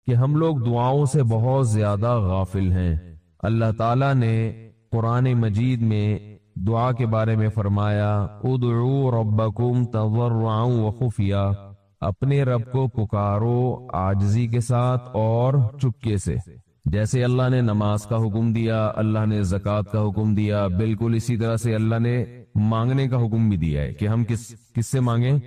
کہ ہم لوگ دعاؤں سے بہت زیادہ غافل ہیں۔ اللہ تعالیٰ نے قرآن مجید میں دعا کے بارے میں فرمایا ادعوا ربکم تضرعا وخفیا، اپنے رب کو پکارو عاجزی کے ساتھ اور چپکے سے۔ جیسے اللہ نے نماز کا حکم دیا، اللہ نے زکوٰۃ کا حکم دیا، بالکل اسی طرح سے اللہ نے مانگنے کا حکم بھی دیا ہے کہ ہم کس سے مانگیں؟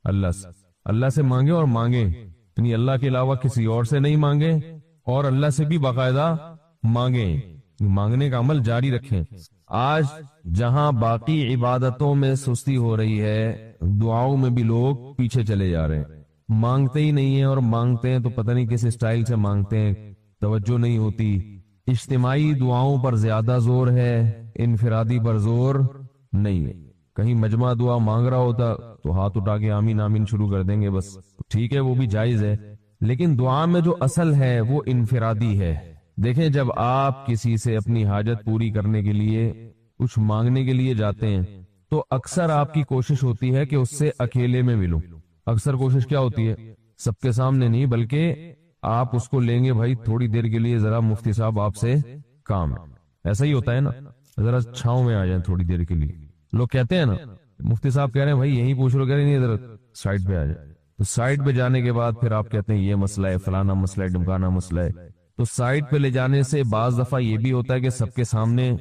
اللہ سے مانگیں، اور مانگیں یعنی اللہ کے علاوہ کسی اور سے نہیں مانگیں، اور اللہ سے بھی باقاعدہ مانگیں، مانگنے کا عمل جاری رکھیں۔ آج جہاں باقی عبادتوں میں سستی ہو رہی ہے، دعاؤں میں بھی لوگ پیچھے چلے جا رہے ہیں، مانگتے ہی نہیں ہیں، اور مانگتے ہیں تو پتہ نہیں کس اسٹائل سے مانگتے ہیں، توجہ نہیں ہوتی۔ اجتماعی دعاؤں پر زیادہ زور ہے، انفرادی پر زور نہیں ہے۔ کہیں مجمع دعا مانگ رہا ہوتا تو ہاتھ اٹھا کے آمین آمین شروع کر دیں گے، بس ٹھیک ہے، وہ بھی جائز ہے، لیکن دعا میں جو اصل ہے وہ انفرادی ہے۔ دیکھیں، جب آپ کسی سے اپنی حاجت پوری کرنے کے لیے، کچھ مانگنے کے لیے جاتے ہیں، تو اکثر آپ کی کوشش ہوتی ہے کہ اس سے اکیلے میں ملوں۔ اکثر کوشش کیا ہوتی ہے؟ سب کے سامنے نہیں، بلکہ آپ اس کو لیں گے، بھائی تھوڑی دیر کے لیے ذرا مفتی صاحب آپ سے کام ہے۔ ایسا ہی ہوتا ہے نا، ذرا چھاؤں میں آ جائیں تھوڑی دیر کے لیے۔ لوگ کہتے ہیں نا، مفتی صاحب کہہ رہے ہیں بھائی یہیں پوچھ لو، کہہ رہے نہیں ذرا سائڈ پہ آ جائے، تو سائڈ پہ جانے کے بعد پھر آپ کہتے ہیں یہ مسئلہ ہے، فلانا مسئلہ ہے، ڈمکانا مسئلہ ہے۔ تو سائڈ پہ لے جانے سے بعض دفعہ یہ بھی ہوتا ہے کہ سب کے سامنے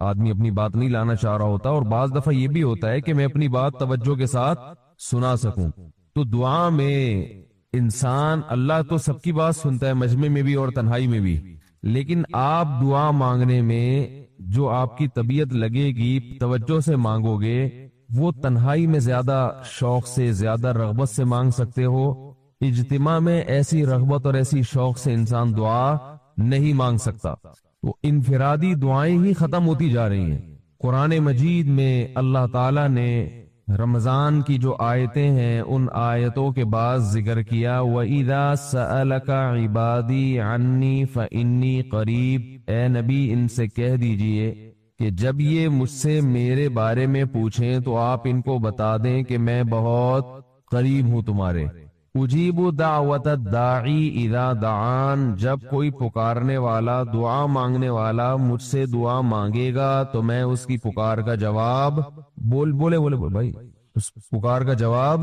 آدمی اپنی بات نہیں لانا چاہ رہا ہوتا، اور بعض دفعہ یہ بھی ہوتا ہے کہ میں اپنی بات توجہ کے ساتھ سنا سکوں۔ تو دعا میں انسان، اللہ تو سب کی بات سنتا ہے، مجمع میں بھی اور تنہائی میں بھی، لیکن آپ دعا مانگنے میں جو آپ کی طبیعت لگے گی، توجہ سے مانگو گے، وہ تنہائی میں زیادہ شوق سے، زیادہ رغبت سے مانگ سکتے ہو۔ اجتماع میں ایسی رغبت اور ایسی شوق سے انسان دعا نہیں مانگ سکتا، تو انفرادی دعائیں ہی ختم ہوتی جا رہی ہیں۔ قرآن مجید میں اللہ تعالیٰ نے رمضان کی جو آیتیں ہیں، ان آیتوں کے بعد ذکر کیا وَإِذَا سَأَلَكَ عِبَادِي عَنِّي فَإِنِّي قَرِيب، اے نبی ان سے کہہ دیجئے کہ جب یہ مجھ سے میرے بارے میں پوچھیں تو آپ ان کو بتا دیں کہ میں بہت قریب ہوں تمہارے۔ اجیب دعوت الداعی اذا دعان، جب کوئی پکارنے والا، دعا مانگنے والا مجھ سے دعا مانگے گا تو میں اس کی پکار کا جواب بولے بھائی، اس پکار کا جواب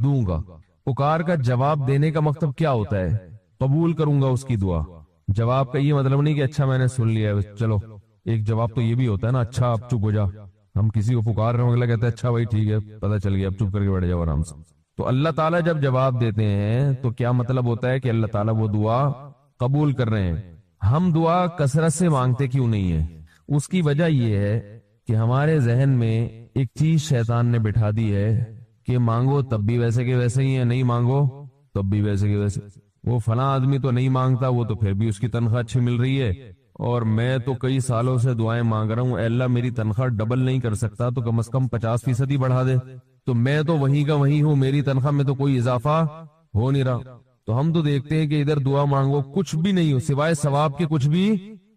دوں گا۔ پکار کا جواب دینے کا مطلب کیا ہوتا ہے؟ قبول کروں گا اس کی دعا۔ جواب کا یہ مطلب نہیں کہ اچھا میں نے سن لیا ہے، چلو۔ ایک جواب تو یہ بھی ہوتا ہے نا، اچھا اب چپ ہو جا، ہم کسی کو پکار رہے ہوں، اگلا کہتا ہے اچھا بھائی ٹھیک ہے، پتہ چل گیا، اب چپ کر کے بیٹھ جاؤ آرام سے۔ تو اللہ تعالیٰ جب جواب دیتے ہیں تو کیا مطلب ہوتا ہے کہ اللہ تعالیٰ وہ دعا قبول کر رہے ہیں۔ ہم دعا کثرت سے مانگتے کیوں نہیں ہیں؟ اس کی وجہ یہ ہے کہ ہمارے ذہن میں ایک چیز شیطان نے بٹھا دی ہے کہ مانگو تب بھی ویسے کے ویسے ہی ہے، نہیں مانگو تب بھی ویسے کے ویسے۔ وہ فلاں آدمی تو نہیں مانگتا، وہ تو پھر بھی اس کی تنخواہ اچھی مل رہی ہے، اور میں تو کئی سالوں سے دعائیں مانگ رہا ہوں، اے اللہ میری تنخواہ ڈبل نہیں کر سکتا تو کم از کم 50% ہی بڑھا دے، تو میں تو وہیں کا وہیں ہوں، میری تنخواہ میں تو کوئی اضافہ ہو نہیں رہا۔ تو ہم تو دیکھتے ہیں کہ ادھر دعا مانگو کچھ بھی نہیں ہو، سوائے ثواب کے کچھ بھی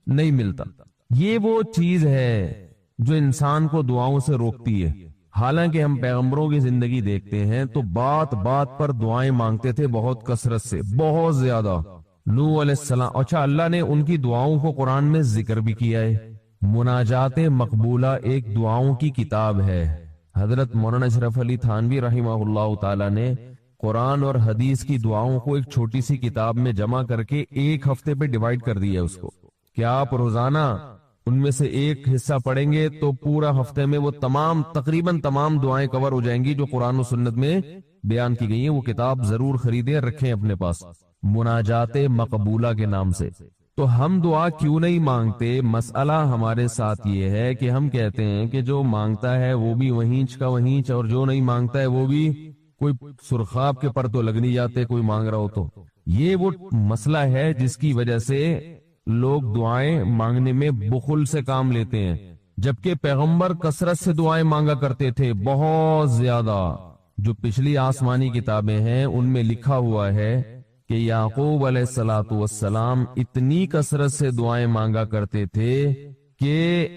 نہیں ملتا۔ یہ وہ چیز ہے جو انسان کو دعاؤں سے روکتی ہے۔ حالانکہ ہم پیغمبروں کی زندگی دیکھتے ہیں تو بات بات پر دعائیں مانگتے تھے، بہت کثرت سے، بہت زیادہ۔ نوح علیہ السلام، اچھا اللہ نے ان کی دعاؤں کو قرآن میں ذکر بھی کیا ہے۔ مناجات مقبولہ ایک دعاؤں کی کتاب ہے۔ حضرت مولانا اشرف علی تھانوی رحمہ اللہ تعالی نے قرآن اور حدیث کی دعاؤں کو ایک چھوٹی سی کتاب میں جمع کر کے ایک ہفتے پہ ڈیوائیڈ کر دیا ہے اس کو، کہ آپ روزانہ ان میں سے ایک حصہ پڑھیں گے تو پورا ہفتے میں وہ تقریباً تمام دعائیں کور ہو جائیں گی جو قرآن و سنت میں بیان کی گئی ہیں۔ وہ کتاب ضرور خریدیں، رکھیں اپنے پاس، مناجات مقبولہ کے نام سے۔ تو ہم دعا کیوں نہیں مانگتے؟ مسئلہ ہمارے ساتھ یہ ہے کہ ہم کہتے ہیں کہ جو مانگتا ہے وہ بھی وہیں کا وہیں، اور جو نہیں مانگتا ہے وہ بھی، کوئی سرخاب کے پر تو لگ نہیں جاتے کوئی مانگ رہا ہو تو۔ یہ وہ مسئلہ ہے جس کی وجہ سے لوگ دعائیں مانگنے میں بخل سے کام لیتے ہیں، جبکہ پیغمبر کثرت سے دعائیں مانگا کرتے تھے، بہت زیادہ۔ جو پچھلی آسمانی کتابیں ہیں ان میں لکھا ہوا ہے کہ یعقوب علیہ السلام اتنی کثرت سے دعائیں مانگا کرتے تھے کہ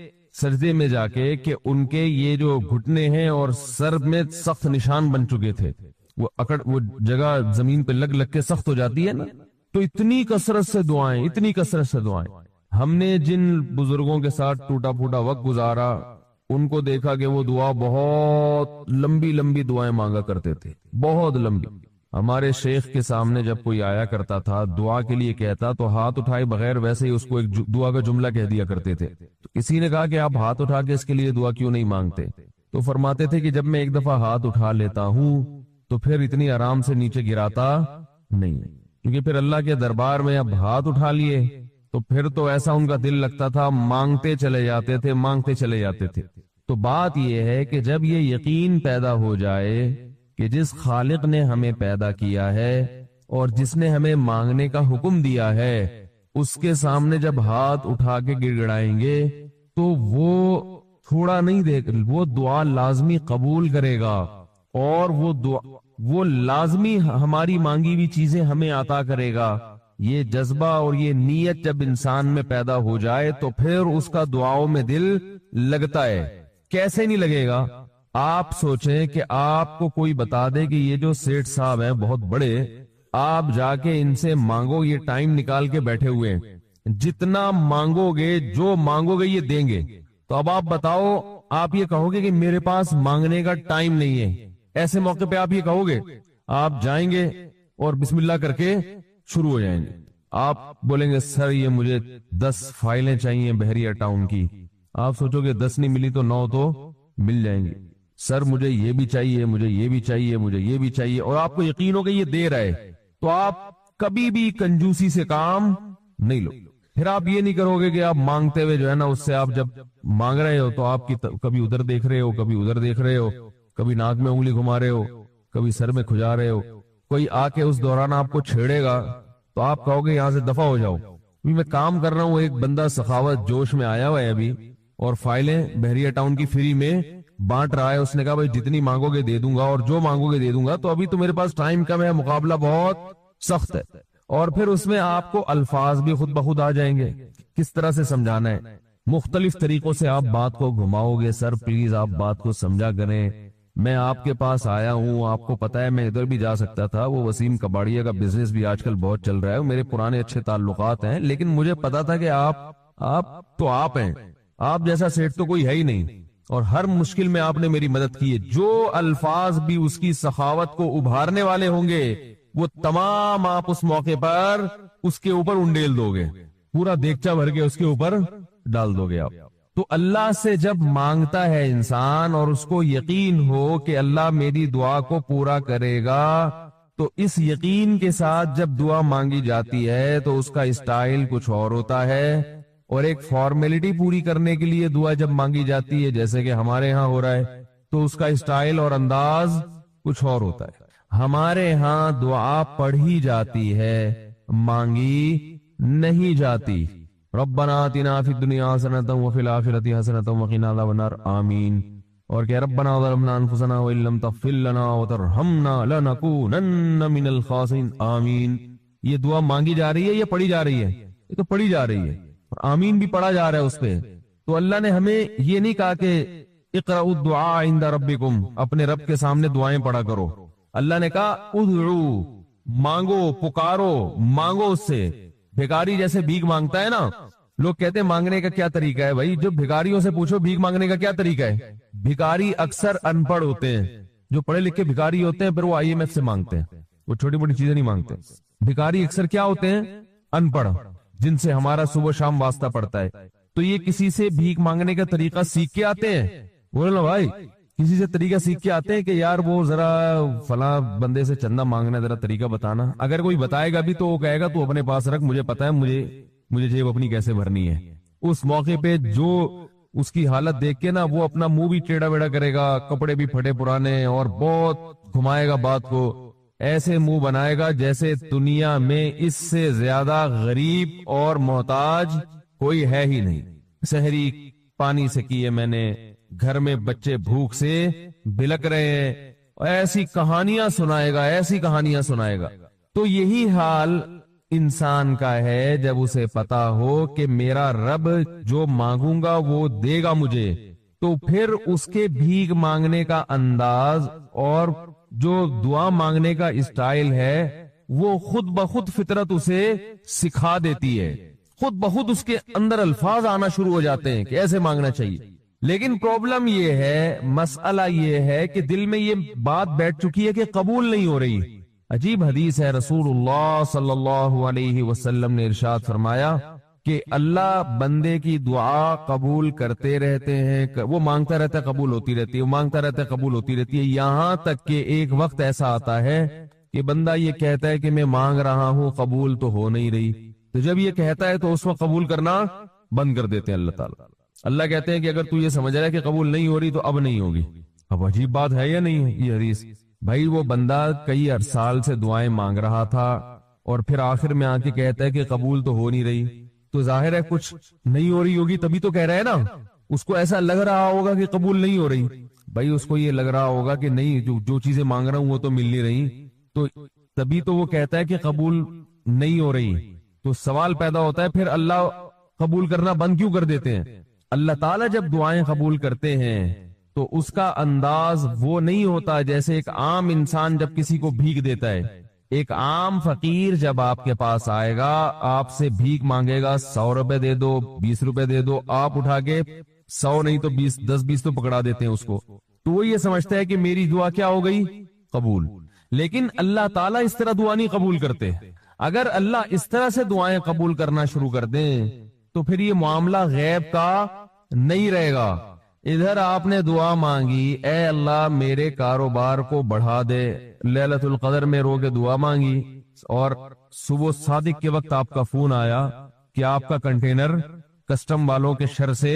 سجدے میں جا کے کہ ان کے یہ جو گھٹنے ہیں اور سر میں سخت نشان بن چکے تھے، وہ جگہ زمین پہ لگ لگ کے سخت ہو جاتی ہے نا، تو اتنی کثرت سے دعائیں، اتنی کثرت سے دعائیں. ہم نے جن بزرگوں کے ساتھ ٹوٹا پھوٹا وقت گزارا ان کو دیکھا کہ وہ دعا بہت لمبی لمبی دعائیں مانگا کرتے تھے، بہت لمبی. ہمارے شیخ کے سامنے جب کوئی آیا کرتا تھا دعا کے لیے کہتا تو ہاتھ اٹھائے بغیر ویسے ہی اس کو ایک دعا کا جملہ کہہ دیا کرتے تھے. تو کسی نے کہا کہ آپ ہاتھ اٹھا کے اس کے لیے دعا کیوں نہیں مانگتے؟ تو فرماتے تھے کہ جب میں ایک دفعہ ہاتھ اٹھا لیتا ہوں تو پھر اتنی آرام سے نیچے گراتا نہیں، کیونکہ پھر اللہ کے دربار میں اب ہاتھ اٹھا لیے تو پھر تو ایسا ان کا دل لگتا تھا، مانگتے چلے جاتے تھے، مانگتے چلے جاتے تھے. تو بات یہ ہے کہ جب یہ یقین پیدا ہو جائے کہ جس خالق نے ہمیں پیدا کیا ہے اور جس نے ہمیں مانگنے کا حکم دیا ہے اس کے سامنے جب ہاتھ اٹھا کے گڑ گڑائیں گے تو وہ تھوڑا نہیں دیکھ، وہ دعا لازمی قبول کرے گا اور وہ لازمی ہماری مانگی ہوئی چیزیں ہمیں عطا کرے گا. یہ جذبہ اور یہ نیت جب انسان میں پیدا ہو جائے تو پھر اس کا دعاؤں میں دل لگتا ہے. کیسے نہیں لگے گا؟ آپ سوچیں کہ آپ کو کوئی بتا دے کہ یہ جو سیٹھ صاحب ہیں بہت بڑے، آپ جا کے ان سے مانگو، یہ ٹائم نکال کے بیٹھے ہوئے ہیں، جتنا مانگو گے جو مانگو گے یہ دیں گے. تو اب آپ بتاؤ، آپ یہ کہو گے کہ میرے پاس مانگنے کا ٹائم نہیں ہے؟ ایسے موقع پہ آپ یہ کہو گے؟ آپ جائیں گے اور بسم اللہ کر کے شروع ہو جائیں گے. آپ بولیں گے سر یہ مجھے 10 فائلیں چاہیے بحریہ ٹاؤن کی. آپ سوچو گے 10 نہیں ملی تو 9 تو مل جائیں گی. سر مجھے یہ بھی چاہیے، مجھے یہ بھی چاہیے، مجھے یہ بھی چاہیے، اور آپ کو یقین ہو کہ یہ دے رہا ہے تو آپ کبھی بھی کنجوسی سے کام نہیں لو. پھر آپ یہ نہیں کرو گے کہ آپ مانگتے ہوئے جو ہے نا اس سے آپ جب مانگ رہے ہو تو آپ کی کبھی ادھر دیکھ رہے ہو، کبھی ادھر دیکھ رہے ہو، کبھی ناک میں انگلی گھما رہے ہو، کبھی سر میں کھجا رہے ہو. کوئی آ کے اس دوران آپ کو چھیڑے گا تو آپ کہو گے یہاں سے دفع ہو جاؤ. میں کام کر رہا ہوں، ایک بندہ سخاوت جوش میں آیا ہوا ہے ابھی اور فائلیں بحریہ ٹاؤن کی فری میں بانٹ رہا ہے. اس نے کہا بھائی جتنی مانگو گے دے دوں گا اور جو مانگو گے دے دوں گا. تو ابھی تو میرے پاس ٹائم کم ہے، مقابلہ بہت سخت ہے. اور پھر اس میں آپ کو الفاظ بھی خود بخود آ جائیں گے کس طرح سے سمجھانا ہے. مختلف طریقوں سے آپ بات کو گھماؤ گے. سر پلیز آپ بات کو سمجھا کریں، میں آپ کے پاس آیا ہوں، آپ کو پتا ہے میں ادھر بھی جا سکتا تھا. وہ وسیم کباڑیہ کا بزنس بھی آج کل بہت چل رہا ہے، میرے پرانے اچھے تعلقات ہیں، لیکن مجھے پتا تھا کہ آپ ہیں، آپ جیسا سیٹ تو کوئی ہے ہی نہیں، اور ہر مشکل میں آپ نے میری مدد کی ہے. جو الفاظ بھی اس کی سخاوت کو ابھارنے والے ہوں گے وہ تمام آپ اس موقع پر اس کے اوپر انڈیل دو گے، پورا دیگچا بھر کے اس کے اوپر ڈال دو گے آپ. تو اللہ سے جب مانگتا ہے انسان اور اس کو یقین ہو کہ اللہ میری دعا کو پورا کرے گا، تو اس یقین کے ساتھ جب دعا مانگی جاتی ہے تو اس کا اسٹائل کچھ اور ہوتا ہے. اور ایک فارمیلٹی پوری کرنے کے لیے دعا جب مانگی جاتی ہے جیسے کہ ہمارے ہاں ہو رہا ہے تو اس کا اسٹائل اور انداز کچھ اور ہوتا ہے. ہمارے ہاں دعا پڑھی جاتی ہے، مانگی نہیں جاتی. ربنا آتنا فی الدنیا حسنۃ وفی الآخرۃ حسنۃ وقنا عذاب النار آمین. اور کہ ربنا ظلمنا انفسنا وان لم تغفر لنا وترحمنا لنکونن من الخاسرین آمین. یہ دعا مانگی جا رہی ہے یا پڑھی جا رہی ہے؟ یہ تو پڑھی جا رہی ہے اور آمین بھی پڑھا جا رہا ہے اس پہ. تو اللہ نے ہمیں یہ نہیں کہا کہ اقرأوا الدعاء عند ربکم، اپنے رب کے سامنے دعائیں پڑھا کرو. اللہ نے کہا ادعو، مانگو، پکارو، مانگو اس سے. بھیکاری جیسے بھیک مانگتا ہے نا، لوگ کہتے ہیں مانگنے کا کیا طریقہ ہے؟ بھائی جو بھیکاریوں سے پوچھو بھیک مانگنے کا کیا طریقہ ہے. بھیکاری اکثر ان پڑھ ہوتے ہیں. جو پڑھے لکھے بھیکاری ہوتے ہیں پھر وہ IMF سے مانگتے ہیں، وہ چھوٹی بڑی چیزیں نہیں مانگتے. بھیکاری اکثر کیا ہوتے ہیں؟ ان پڑھ، جن سے ہمارا صبح شام واسطہ پڑتا ہے. تو یہ کسی سے بھیک مانگنے کا طریقہ سیکھ کے آتے ہیں؟ بولو نا بھائی، کسی سے طریقہ سیکھ کے آتے ہیں کہ یار وہ ذرا فلاں بندے سے چندہ مانگنا، ذرا طریقہ بتانا. اگر کوئی بتائے گا بھی تو وہ کہے گا تو اپنے پاس رکھ، مجھے پتا ہے مجھے جیب اپنی کیسے بھرنی ہے. اس موقع پہ جو اس کی حالت دیکھ کے نا وہ اپنا منہ بھی ٹیڑھا بیڑا کرے گا، کپڑے بھی پھٹے پرانے، اور بہت گھمائے گا بات کو، ایسے منہ بنائے گا جیسے دنیا میں اس سے زیادہ غریب اور محتاج کوئی ہے ہی نہیں. سحری پانی سے کیے میں نے، گھر میں بچے بھوک سے بلک رہے ہیں، ایسی کہانیاں سنائے گا، ایسی کہانیاں سنائے گا. تو یہی حال انسان کا ہے جب اسے پتا ہو کہ میرا رب جو مانگوں گا وہ دے گا مجھے، تو پھر اس کے بھیک مانگنے کا انداز اور جو دعا مانگنے کا اسٹائل ہے وہ خود بخود فطرت اسے سکھا دیتی ہے، خود بخود اس کے اندر الفاظ آنا شروع ہو جاتے ہیں کہ ایسے مانگنا چاہیے. لیکن پرابلم یہ ہے، مسئلہ یہ ہے کہ دل میں یہ بات بیٹھ چکی ہے کہ قبول نہیں ہو رہی. عجیب حدیث ہے، رسول اللہ صلی اللہ علیہ وسلم نے ارشاد فرمایا کہ اللہ بندے کی دعا قبول کرتے رہتے ہیں، وہ مانگتا رہتا ہے قبول ہوتی رہتی ہے، وہ مانگتا رہتا ہے قبول ہوتی رہتی ہے، یہاں تک کہ ایک وقت ایسا آتا ہے کہ بندہ یہ کہتا ہے کہ میں مانگ رہا ہوں قبول تو ہو نہیں رہی. تو جب یہ کہتا ہے تو اس وقت قبول کرنا بند کر دیتے ہیں اللہ تعالیٰ. اللہ کہتے ہیں کہ اگر تو یہ سمجھ رہا ہے کہ قبول نہیں ہو رہی تو اب نہیں ہوگی. اب عجیب بات ہے یا نہیں ہے یہ حدیث؟ بھائی وہ بندہ کئی سال سے دعائیں مانگ رہا تھا اور پھر آخر میں آ کے کہتا ہے کہ قبول تو ہو نہیں رہی، تو ظاہر ہے کچھ نہیں ہو رہی ہوگی تبھی تو کہہ رہا ہے نا. اس کو ایسا لگ رہا ہوگا کہ قبول نہیں ہو رہی. بھائی اس کو یہ لگ رہا ہوگا کہ نہیں، جو چیزیں مانگ رہا ہوں وہ تو مل نہیں رہی، تو تبھی تو وہ کہتا ہے کہ قبول نہیں ہو رہی. تو سوال پیدا ہوتا ہے پھر اللہ قبول کرنا بند کیوں کر دیتے ہیں؟ اللہ تعالیٰ جب دعائیں قبول کرتے ہیں تو اس کا انداز وہ نہیں ہوتا جیسے ایک عام انسان جب کسی کو بھیک دیتا ہے. ایک عام فقیر جب آپ کے پاس آئے گا، آپ سے بھیک مانگے گا، 100 روپے دے دو، 20 روپے دے دو، آپ اٹھا کے 100 نہیں تو 20 10-20 تو پکڑا دیتے ہیں اس کو. تو وہ یہ سمجھتا ہے کہ میری دعا کیا ہو گئی؟ قبول. لیکن اللہ تعالیٰ اس طرح دعا نہیں قبول کرتے. اگر اللہ اس طرح سے دعائیں قبول کرنا شروع کر دیں تو پھر یہ معاملہ غیب کا نہیں رہے گا. ادھر آپ نے دعا مانگی، اے اللہ میرے کاروبار کو بڑھا دے، لیلۃ القدر میں رو کے دعا مانگی، اور صبح صادق کے وقت آپ کا فون آیا کہ آپ کا کنٹینر کسٹم والوں کے شر سے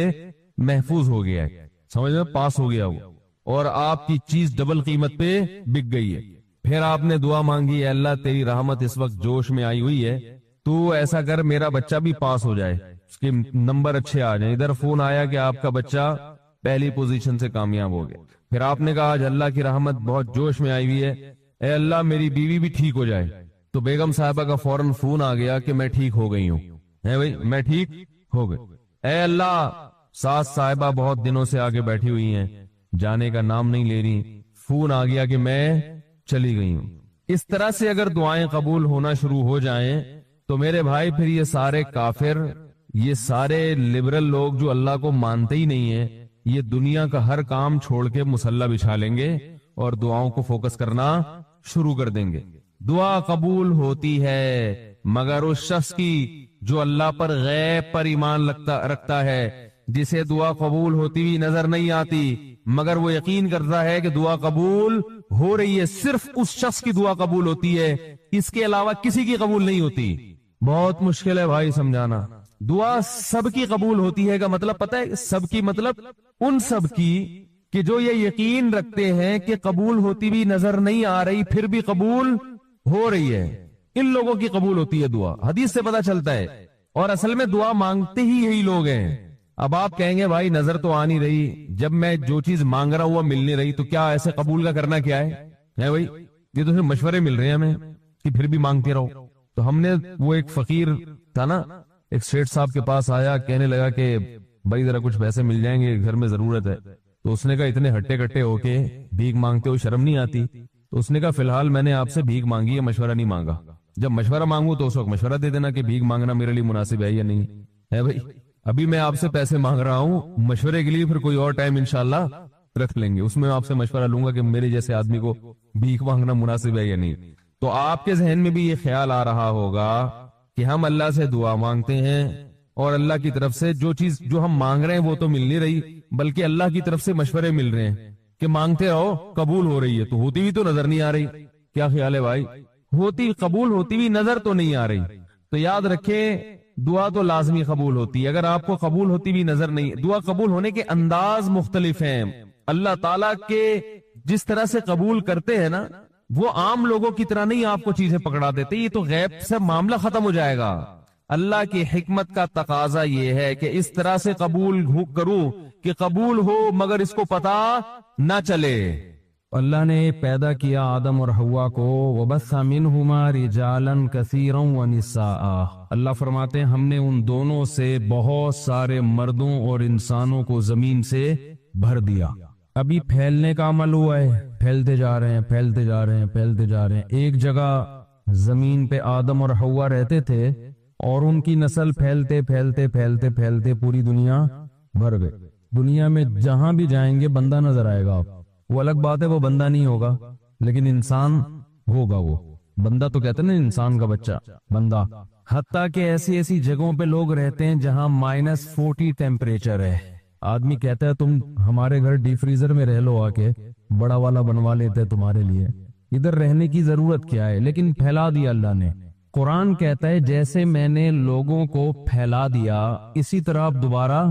محفوظ ہو گیا ہے، سمجھ میں پاس ہو گیا وہ، اور آپ کی چیز ڈبل قیمت پہ بک گئی ہے. پھر آپ نے دعا مانگی، اے اللہ تیری رحمت اس وقت جوش میں آئی ہوئی ہے، تو ایسا کر میرا بچہ بھی پاس ہو جائے، اس کے نمبر اچھے آ جائیں. ادھر فون آیا کہ آپ کا بچہ پہلی پوزیشن سے کامیاب ہو گیا. پھر آپ نے کہا آج اللہ کی رحمت بہت جوش میں آئی ہوئی ہے، اے اللہ میری بیوی بھی ٹھیک ہو جائے. تو بیگم صاحبہ کا فوراً فون آ گیا کہ میں ٹھیک ہو گئی ہوں، ہے بھائی میں ٹھیک ہو گئی. اے اللہ ساس صاحبہ بہت دنوں سے آگے بیٹھی ہوئی ہیں، جانے کا نام نہیں لے رہی، فون آ گیا کہ میں چلی گئی ہوں. اس طرح سے اگر دعائیں قبول ہونا شروع ہو جائیں تو میرے بھائی پھر یہ سارے کافر، یہ سارے لبرل لوگ جو اللہ کو مانتے ہی نہیں ہیں، یہ دنیا کا ہر کام چھوڑ کے مصلی بچھا لیں گے اور دعاؤں کو فوکس کرنا شروع کر دیں گے. دعا قبول ہوتی ہے مگر اس شخص کی جو اللہ پر غیب پر ایمان رکھتا ہے، جسے دعا قبول ہوتی ہوئی نظر نہیں آتی مگر وہ یقین کرتا ہے کہ دعا قبول ہو رہی ہے. صرف اس شخص کی دعا قبول ہوتی ہے، اس کے علاوہ کسی کی قبول نہیں ہوتی. بہت مشکل ہے بھائی سمجھانا. دعا سب کی قبول ہوتی ہے کا مطلب پتہ ہے؟ سب کی مطلب ان سب کی کہ جو یہ یقین رکھتے ہیں کہ قبول ہوتی بھی نظر نہیں آ رہی پھر بھی قبول ہو رہی ہے، ان لوگوں کی قبول ہوتی ہے دعا. حدیث سے پتہ چلتا ہے. اور اصل میں دعا مانگتے ہی یہی لوگ ہیں. اب آپ کہیں گے بھائی نظر تو آ نہیں رہی، جب میں جو چیز مانگ رہا ہوں وہ مل نہیں رہی، تو کیا ایسے قبول کا کرنا کیا ہے بھائی؟ یہ تو صرف مشورے مل رہے ہیں ہمیں کہ پھر بھی مانگتے رہو. تو ہم نے وہ ایک فقیر تھا نا، ایک سیٹ صاحب کے پاس آیا، کہنے لگا کہ بھائی ذرا کچھ پیسے مل جائیں گے، گھر میں ضرورت ہے. تو اس نے کہا اتنے ہٹے کٹے ہو کے بھیک مانگتے ہو شرم نہیں آتی؟ تو اس نے کہا فی الحال میں نے آپ سے بھیک مانگی ہے، مشورہ نہیں مانگا. جب مشورہ مانگوں تو اس وقت مشورہ دے دینا کہ بھیک مانگنا میرے لیے مناسب ہے یا نہیں ہے بھائی. ابھی میں آپ سے پیسے مانگ رہا ہوں، مشورے کے لیے پھر کوئی اور ٹائم انشاءاللہ رکھ لیں گے، اس میں آپ سے مشورہ لوں گا کہ میرے جیسے آدمی کو بھیک مانگنا مناسب ہے یا نہیں. تو آپ کے ذہن میں بھی یہ خیال آ رہا ہوگا کہ ہم اللہ سے دعا مانگتے ہیں اور اللہ کی طرف سے جو چیز جو ہم مانگ رہے ہیں وہ تو مل نہیں رہی، بلکہ اللہ کی طرف سے مشورے مل رہے ہیں کہ مانگتے رہو قبول ہو رہی ہے، تو ہوتی بھی تو نظر نہیں آ رہی. کیا خیال ہے بھائی؟ قبول ہوتی بھی نظر تو نہیں آ رہی. تو یاد رکھیں دعا تو لازمی قبول ہوتی ہے. اگر آپ کو قبول ہوتی بھی نظر نہیں، دعا قبول ہونے کے انداز مختلف ہیں. اللہ تعالیٰ کے جس طرح سے قبول کرتے ہیں نا، وہ عام لوگوں کی طرح نہیں آپ کو چیزیں پکڑا دیتے. یہ تو غیب سے معاملہ ختم ہو جائے گا. اللہ کی حکمت کا تقاضا یہ ہے کہ اس طرح سے قبول کروں کہ قبول ہو مگر اس کو پتا نہ چلے. اللہ نے پیدا کیا آدم اور حوا کو، وَبَثَّ مِنْهُمَا رِجَالًا كَثِيرًا وَنِسَاءً. اللہ فرماتے ہیں ہم نے ان دونوں سے بہت سارے مردوں اور انسانوں کو زمین سے بھر دیا. ابھی پھیلنے کا عمل ہوا ہے، پھیلتے جا رہے ہیں پھیلتے جا رہے ہیں پھیلتے جا رہے ہیں. ایک جگہ زمین پہ آدم اور حوا رہتے تھے اور ان کی نسل پھیلتے پھیلتے پھیلتے پھیلتے پوری دنیا بھر گئے. دنیا میں جہاں بھی جائیں گے بندہ نظر آئے گا آپ. وہ الگ بات ہے وہ بندہ نہیں ہوگا لیکن انسان ہوگا. وہ بندہ تو کہتے ہیں نا انسان کا بچہ بندہ. حتیٰ کہ ایسی ایسی جگہوں پہ لوگ رہتے ہیں جہاں -40 ٹیمپریچر ہے. آدمی کہتا ہے تم ہمارے گھر ڈی فریزر میں رہ لو، آ کے بڑا والا بنوا لیتے تمہارے لیے، ادھر رہنے کی ضرورت کیا ہے؟ لیکن پھیلا دیا اللہ نے. قرآن کہتا ہے جیسے میں نے لوگوں کو پھیلا دیا اسی طرح اب دوبارہ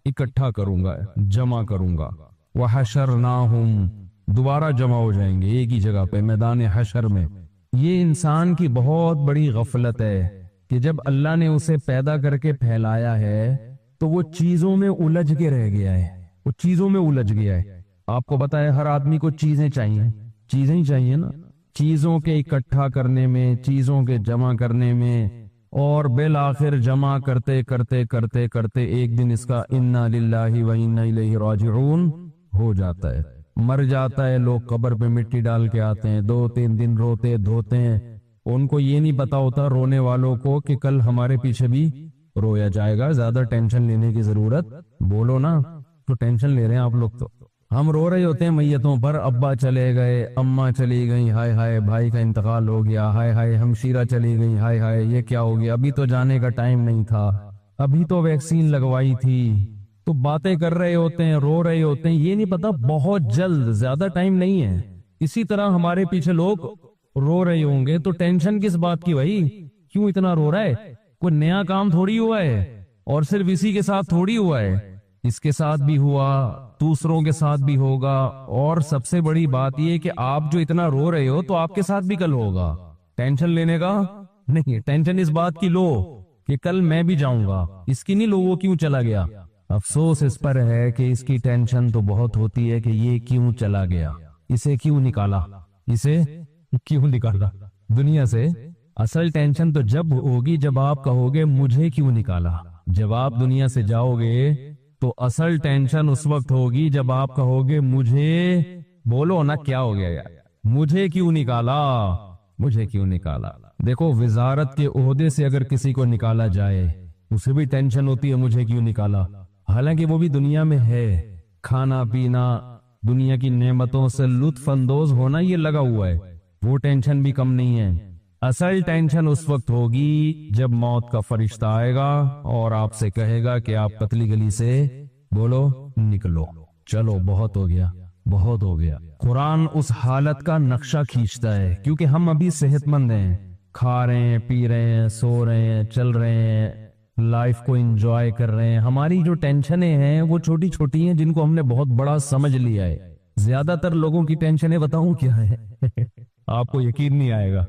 اکٹھا کروں گا، جمع کروں گا. وحشرناہم، دوبارہ جمع ہو جائیں گے ایک ہی جگہ پہ میدان حشر میں. یہ انسان کی بہت بڑی غفلت ہے کہ جب اللہ نے اسے پیدا کر کے پھیلایا ہے تو وہ چیزوں میں الجھ کے رہ گیا ہے. وہ چیزوں میں الجھ گیا ہے. آپ کو پتا ہے ہر آدمی کو چیزیں چاہیے، چیزیں ہی چاہیے نا. چیزوں کے اکٹھا کرنے میں، چیزوں کے جمع کرنے میں، اور بالآخر جمع کرتے کرتے کرتے کرتے ایک دن اس کا انا للہ و انا الیہ راجعون ہو جاتا ہے، مر جاتا ہے. لوگ قبر پہ مٹی ڈال کے آتے ہیں، 2-3 دن روتے دھوتے ہیں. ان کو یہ نہیں پتا ہوتا رونے والوں کو کہ کل ہمارے پیچھے بھی رویا جائے گا. زیادہ ٹینشن لینے کی ضرورت، بولو نا تو ٹینشن لے رہے ہیں آپ لوگ. تو ہم رو رہے ہوتے ہیں میتوں پر، ابا چلے گئے، اماں چلی گئی، ہائے ہائے بھائی کا انتقال ہو گیا، ہائے ہائے ہمشیرہ چلی گئی، ہائے ہائے یہ کیا ہو گیا، ابھی تو جانے کا ٹائم نہیں تھا، ابھی تو ویکسین لگوائی تھی. تو باتیں کر رہے ہوتے ہیں، رو رہے ہوتے ہیں، یہ نہیں پتا بہت جلد، زیادہ ٹائم نہیں ہے. اسی طرح ہمارے پیچھے لوگ رو رہے ہوں گے. تو ٹینشن کس بات کی بھائی؟ کیوں اتنا رو رہا ہے؟ کوئی نیا کام تھوڑی ہوا ہے، اور صرف اسی کے ساتھ تھوڑی ہوا ہے، اس کے ساتھ بھی ہوا، دوسروں کے ساتھ بھی ہوگا. اور سب سے بڑی بات یہ کہ آپ جو اتنا رو رہے ہو تو آپ کے ساتھ بھی کل ہوگا. ٹینشن لینے کا نہیں، ٹینشن اس بات کی لو کہ کل میں بھی جاؤں گا. اس کی نہیں لو وہ کیوں چلا گیا. افسوس اس پر ہے کہ اس کی ٹینشن تو بہت ہوتی ہے کہ یہ کیوں چلا گیا، اسے کیوں نکالا، اسے کیوں نکالا دنیا سے. اصل ٹینشن تو جب ہوگی جب آپ کہو گے مجھے کیوں نکالا. جب آپ دنیا سے جاؤ گے تو اصل ٹینشن اس وقت ہوگی جب آپ کہو گے مجھے، بولو نا کیا ہو گیا یار، مجھے کیوں نکالا، مجھے کیوں نکالا. دیکھو وزارت کے عہدے سے اگر کسی کو نکالا جائے اسے بھی ٹینشن ہوتی ہے مجھے کیوں نکالا، حالانکہ وہ بھی دنیا میں ہے. کھانا پینا، دنیا کی نعمتوں سے لطف اندوز ہونا یہ لگا ہوا ہے، وہ ٹینشن بھی کم نہیں ہے. اصل ٹینشن اس وقت ہوگی جب موت کا فرشتہ آئے گا اور آپ سے کہے گا کہ آپ پتلی گلی سے بولو نکلو، چلو بہت ہو گیا، بہت ہو گیا. قرآن اس حالت کا نقشہ کھینچتا ہے کیونکہ ہم ابھی صحت مند ہیں، کھا رہے ہیں، پی رہے ہیں، سو رہے ہیں، چل رہے ہیں، لائف کو انجوائے کر رہے ہیں. ہماری جو ٹینشنیں ہیں وہ چھوٹی چھوٹی ہیں جن کو ہم نے بہت بڑا سمجھ لیا ہے. زیادہ تر لوگوں کی ٹینشنیں بتاؤں کیا ہے آپ کو یقین نہیں آئے گا.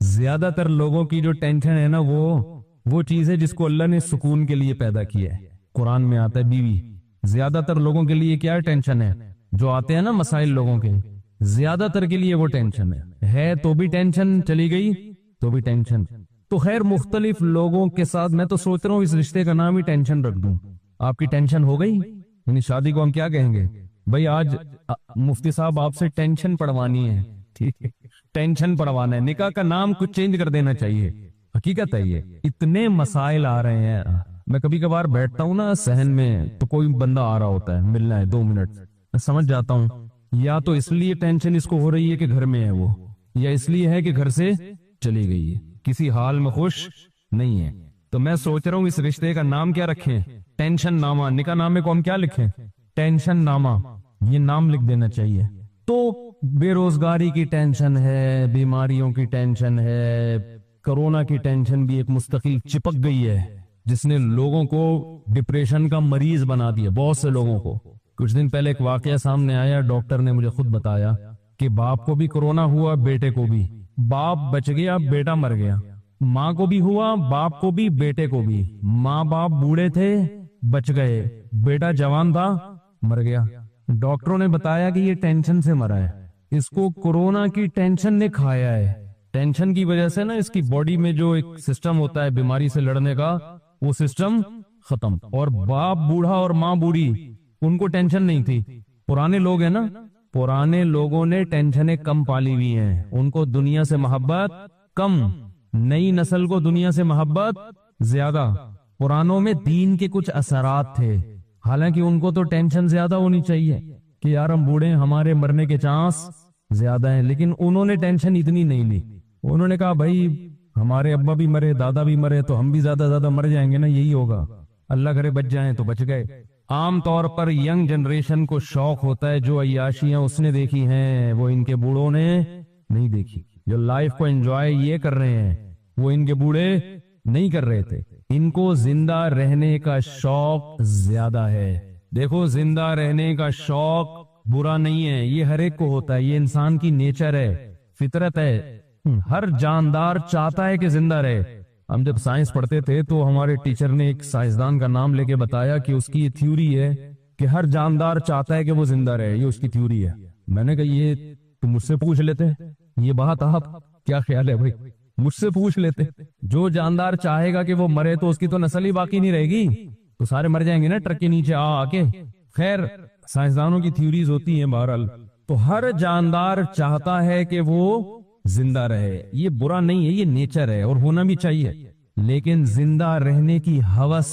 زیادہ تر لوگوں کی جو ٹینشن ہے نا وہ چیز ہے جس کو اللہ نے سکون کے لیے پیدا کیا ہے. قرآن میں آتا ہے بیوی. زیادہ تر لوگوں کے لیے کیا ٹینشن ہے؟ جو آتے ہیں نا مسائل لوگوں کے، زیادہ تر کے لیے وہ ٹینشن ہے تو بھی ٹینشن، چلی گئی تو بھی ٹینشن. تو خیر مختلف لوگوں کے ساتھ میں تو سوچ رہا ہوں اس رشتے کا نام ہی ٹینشن رکھ دوں. آپ کی ٹینشن ہو گئی، یعنی شادی کو ہم کیا کہیں گے؟ بھائی آج مفتی صاحب آپ سے ٹینشن پڑھوانی ہے، ٹھیک ہے، ٹینشن پڑھوانا ہے. نکاح کا نام کچھ چینج کر دینا چاہیے. حقیقت ہے یہ اتنے مسائل آ رہے ہیں. میں کبھی کبھار بیٹھتا ہوں نا صحن میں تو کوئی بندہ آ رہا ہوتا ہے، ملنا ہے 2 منٹ، میں سمجھ جاتا ہوں یا تو اس لیے ٹینشن اس کو ہو رہی ہے کہ گھر میں ہے وہ، یا اس لیے ہے کہ گھر سے چلی گئی ہے، کسی حال میں خوش نہیں ہے. تو میں سوچ رہا ہوں اس رشتے کا نام کیا رکھیں؟ ٹینشن نامہ. نکاح نامے کو ہم کیا لکھیں؟ ٹینشن نامہ. یہ نام لکھ دینا چاہیے. تو بے روزگاری کی ٹینشن ہے، بیماریوں کی ٹینشن ہے، کرونا کی ٹینشن بھی ایک مستقل چپک گئی ہے جس نے لوگوں کو ڈپریشن کا مریض بنا دیا، بہت سے لوگوں کو. کچھ دن پہلے ایک واقعہ سامنے آیا، ڈاکٹر نے مجھے خود بتایا کہ باپ کو بھی کرونا ہوا، بیٹے کو بھی. باپ بچ گیا، بیٹا مر گیا. ماں کو بھی ہوا، باپ کو بھی، بیٹے کو بھی. ماں باپ بوڑھے تھے، بچ گئے، بیٹا جوان تھا، مر گیا. ڈاکٹروں نے بتایا کہ یہ ٹینشن سے مرا ہے، اس کو کورونا کی ٹینشن نے کھایا ہے. ٹینشن کی وجہ سے نا اس کی باڈی میں جو ایک سسٹم ہوتا ہے بیماری سے لڑنے کا، وہ سسٹم ختم. اور باپ بوڑھا اور ماں بوڑھی، ان کو ٹینشن نہیں تھی. پرانے لوگ ہیں نا، پرانے لوگوں نے ٹینشنیں کم پالی ہوئی ہیں، ان کو دنیا سے محبت کم. نئی نسل کو دنیا سے محبت زیادہ. پرانوں میں دین کے کچھ اثرات تھے، حالانکہ ان کو تو ٹینشن زیادہ ہونی چاہیے کہ یار ہم بوڑھے ہیں، ہمارے مرنے کے چانس زیادہ ہیں، لیکن انہوں نے ٹینشن اتنی نہیں لی. انہوں نے کہا بھائی ہمارے ابا بھی مرے، دادا بھی مرے، تو ہم بھی زیادہ مر جائیں گے نا، یہی ہوگا، اللہ کرے بچ جائیں تو بچ گئے. عام طور پر ینگ جنریشن کو شوق ہوتا ہے جو عیاشیاں اس نے دیکھی ہیں وہ ان کے بوڑھوں نے نہیں دیکھی. جو لائف کو انجوائے یہ کر رہے ہیں وہ ان کے بوڑھے نہیں کر رہے تھے. ان کو زندہ رہنے کا شوق زیادہ ہے. دیکھو زندہ رہنے کا شوق برا نہیں ہے، یہ ہر ایک کو ہوتا ہے، یہ انسان کی نیچر ہے، فطرت ہے. ہر جاندار چاہتا ہے کہ زندہ رہے. ہم جب سائنس پڑھتے تھے تو ہمارے ٹیچر نے ایک سائنسدان کا نام لے کے بتایا کہ اس کی یہ تھیوری ہے کہ ہر جاندار چاہتا ہے کہ وہ زندہ رہے، یہ اس کی تھیوری ہے. میں نے کہا یہ تم مجھ سے پوچھ لیتے یہ بات، آپ کیا خیال ہے بھائی، مجھ سے پوچھ لیتے. جو جاندار چاہے گا کہ وہ مرے تو اس کی تو نسل ہی باقی نہیں رہے گی، تو سارے مر جائیں گے نا ٹرک کے نیچے آ کے. خیر سائنسدانوں کی تھیوریز ہوتی ہیں بہرحال. تو ہر جاندار چاہتا ہے کہ وہ زندہ رہے، یہ برا نہیں ہے، یہ نیچر ہے اور ہونا بھی چاہیے. لیکن زندہ رہنے کی ہوس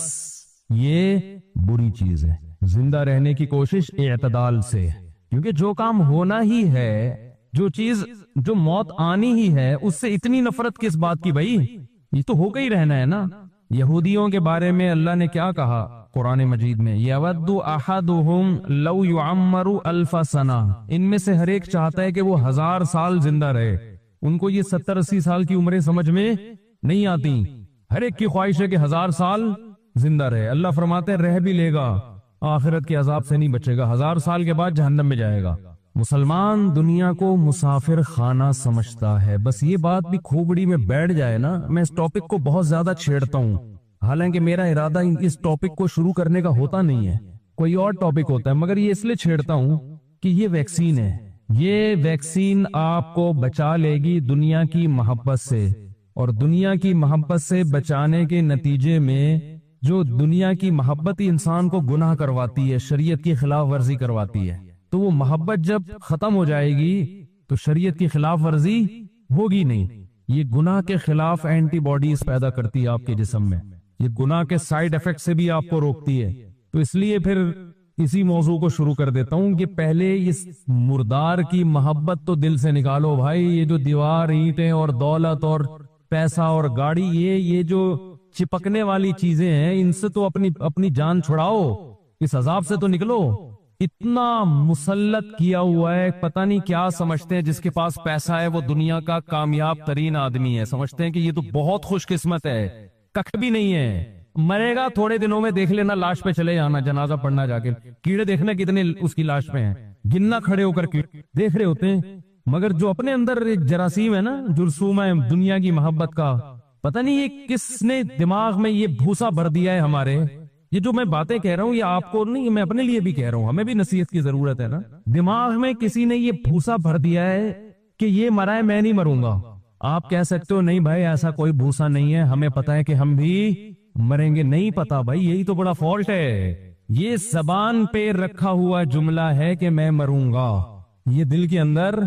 یہ بری چیز ہے. زندہ رہنے کی کوشش اعتدال سے، کیونکہ جو کام ہونا ہی ہے، جو چیز جو موت آنی ہی ہے، اس سے اتنی نفرت کس بات کی بھائی، یہ تو ہو گئی رہنا ہے نا. یہودیوں کے بارے میں اللہ نے کیا کہا قرآن مجید میں، یود احدہم لو یعمر الف سنہ، ان میں سے ہر ایک چاہتا ہے کہ وہ 1000 سال زندہ رہے. ان کو یہ 70-80 سال کی عمریں سمجھ میں نہیں آتی، ہر ایک کی خواہش ہے کہ 1000 سال زندہ رہے. اللہ فرماتے ہیں رہ بھی لے گا، آخرت کے عذاب سے نہیں بچے گا، 1000 سال کے بعد جہنم میں جائے گا. مسلمان دنیا کو مسافر خانہ سمجھتا ہے. بس یہ بات بھی کھوپڑی میں بیٹھ جائے نا. میں اس ٹاپک کو بہت زیادہ چھیڑتا ہوں، حالانکہ میرا ارادہ اس ٹاپک کو شروع کرنے کا ہوتا نہیں ہے، کوئی اور ٹاپک ہوتا ہے، مگر یہ اس لیے چھیڑتا ہوں کہ یہ ویکسین ہے. یہ ویکسین آپ کو بچا لے گی دنیا کی محبت سے، اور دنیا کی محبت سے بچانے کے نتیجے میں جو دنیا کی محبت ہی انسان کو گناہ کرواتی ہے، شریعت کی خلاف ورزی کرواتی ہے. تو وہ محبت جب ختم ہو جائے گی تو شریعت کی خلاف ورزی ہوگی نہیں. یہ گناہ کے خلاف اینٹی باڈیز پیدا کرتی ہے آپ کے جسم میں، یہ گناہ کے سائیڈ ایفیکٹ سے بھی آپ کو روکتی ہے. تو اس لیے پھر اسی موضوع کو شروع کر دیتا ہوں کہ پہلے اس مردار کی محبت تو دل سے نکالو بھائی. یہ جو دیوار، اینٹیں اور دولت اور پیسہ اور گاڑی، یہ جو چپکنے والی چیزیں ہیں، ان سے تو اپنی جان چھڑاؤ، اس عذاب سے تو نکلو. اتنا مسلط کیا ہوا ہے، پتہ نہیں کیا سمجھتے ہیں جس کے پاس پیسہ ہے وہ دنیا کا کامیاب ترین آدمی ہے، سمجھتے ہیں کہ یہ تو بہت خوش قسمت ہے. ککھ بھی نہیں ہے. مرے گا تھوڑے دنوں میں، دیکھ لینا لاش پہ چلے جانا، جنازہ پڑھنا جا کے، کیڑے دیکھنا کتنے اس کی لاش پہ ہیں، گننا کھڑے ہو کر دیکھ رہے ہوتے ہیں. مگر جو اپنے اندر ایک جراثیم ہے نا، جرثومہ ہے دنیا کی محبت کا، پتہ نہیں یہ کس نے دماغ میں یہ بھوسا بھر دیا ہے ہمارے. یہ جو میں باتیں کہہ رہا ہوں یہ آپ کو نہیں، میں اپنے لیے بھی کہہ رہا ہوں، ہمیں بھی نصیحت کی ضرورت ہے نا. دماغ میں کسی نے یہ بھوسا بھر دیا ہے کہ یہ مرا ہے میں نہیں مروں گا. آپ کہہ سکتے ہو نہیں بھائی ایسا کوئی بھوسا نہیں ہے، ہمیں پتہ ہے کہ ہم بھی مریں گے. نہیں پتا بھائی، یہی تو بڑا فالٹ ہے. یہ زبان پہ رکھا ہوا جملہ ہے کہ میں مروں گا، یہ دل کے اندر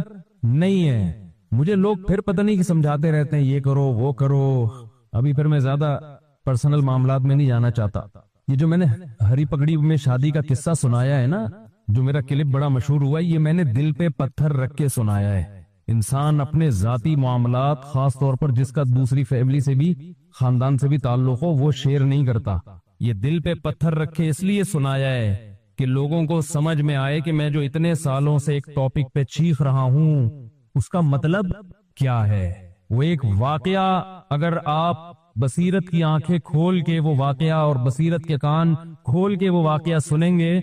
نہیں ہے. مجھے لوگ پھر پتہ نہیں کہ سمجھاتے رہتے ہیں یہ کرو وہ کرو. ابھی پھر میں زیادہ پرسنل معاملات میں نہیں جانا چاہتا. یہ جو میں نے ہری پگڑی میں شادی کا قصہ سنایا ہے نا، جو میرا کلپ بڑا مشہور ہوا ہے، یہ میں نے دل پہ پتھر رکھ کے سنایا ہے. انسان اپنے ذاتی معاملات، خاص طور پر جس کا دوسری فیملی سے بھی، خاندان سے بھی تعلق ہو، وہ شیئر نہیں کرتا. یہ دل پہ پتھر رکھے اس لیے سنایا ہے کہ لوگوں کو سمجھ میں آئے کہ میں جو اتنے سالوں سے ایک ٹاپک پہ چیخ رہا ہوں اس کا مطلب کیا ہے. وہ ایک واقعہ اگر آپ بصیرت کی آنکھیں کھول کے وہ واقعہ اور بصیرت کے کان کھول کے وہ واقعہ سنیں گے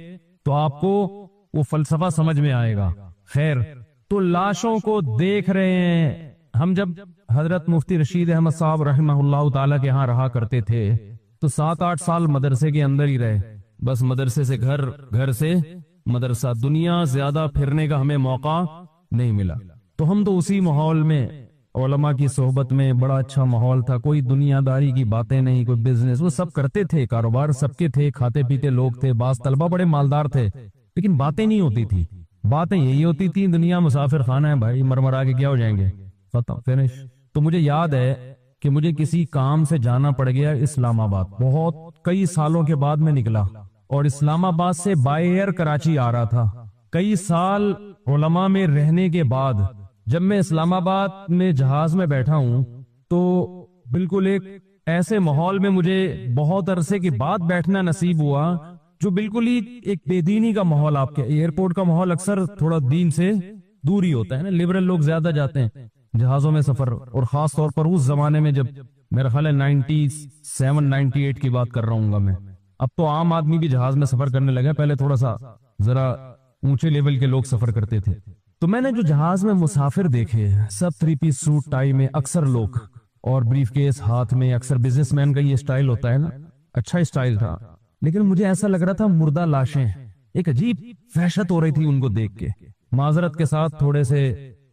تو آپ کو وہ فلسفہ سمجھ میں آئے گا. خیر، تو لاشوں کو دیکھ رہے ہیں. ہم جب حضرت مفتی رشید احمد صاحب رحمہ اللہ تعالی کے ہاں رہا کرتے تھے تو 7-8 سال مدرسے کے اندر ہی رہے. بس مدرسے سے گھر، گھر سے مدرسہ، دنیا زیادہ پھرنے کا ہمیں موقع نہیں ملا. تو ہم تو اسی ماحول میں، علماء کی صحبت میں، بڑا اچھا ماحول تھا، کوئی دنیا داری کی باتیں نہیں، کوئی بزنس، وہ سب کرتے تھے، کاروبار سب کے تھے، کھاتے پیتے لوگ تھے، بعض طلبہ بڑے مالدار تھے، لیکن باتیں نہیں ہوتی تھی. باتیں یہی ہوتی تھی دنیا مسافر خانہ ہے بھائی، مرمرا کے کیا ہو جائیں گے، ختم، فنش. تو مجھے یاد ہے کہ مجھے کسی کام سے جانا پڑ گیا اسلام آباد. بہت کئی سالوں کے بعد میں نکلا اور اسلام آباد سے بائی ایئر کراچی آ رہا تھا. کئی سال علماء میں رہنے کے بعد جب میں اسلام آباد میں جہاز میں بیٹھا ہوں تو بالکل ایک ایسے ماحول میں مجھے بہت عرصے کے بعد بیٹھنا نصیب ہوا جو بالکل ہی ایک بے دینی کا ماحول. آپ کے ایئرپورٹ کا ماحول اکثر تھوڑا دین سے دور ہی ہوتا ہے نا, لبرل لوگ زیادہ جاتے ہیں جہازوں میں سفر, اور خاص طور پر اس زمانے میں جب میرا خیال ہے 97 98 کی بات کر رہا ہوں گا میں. اب تو عام آدمی بھی جہاز میں سفر کرنے لگا, پہلے تھوڑا سا ذرا اونچے لیول کے لوگ سفر کرتے تھے. تو میں نے جو جہاز میں مسافر دیکھے سب 3 پیس سوٹ ٹائی میں اکثر لوگ, اور بریف کیس ہاتھ میں, اکثر بزنس مین کا یہ سٹائل ہوتا ہے نا, اچھا سٹائل تھا. لیکن مجھے ایسا لگ رہا تھا مردہ لاشیں, ایک عجیب وحشت ہو رہی تھی ان کو دیکھ کے. معذرت کے ساتھ تھوڑے سے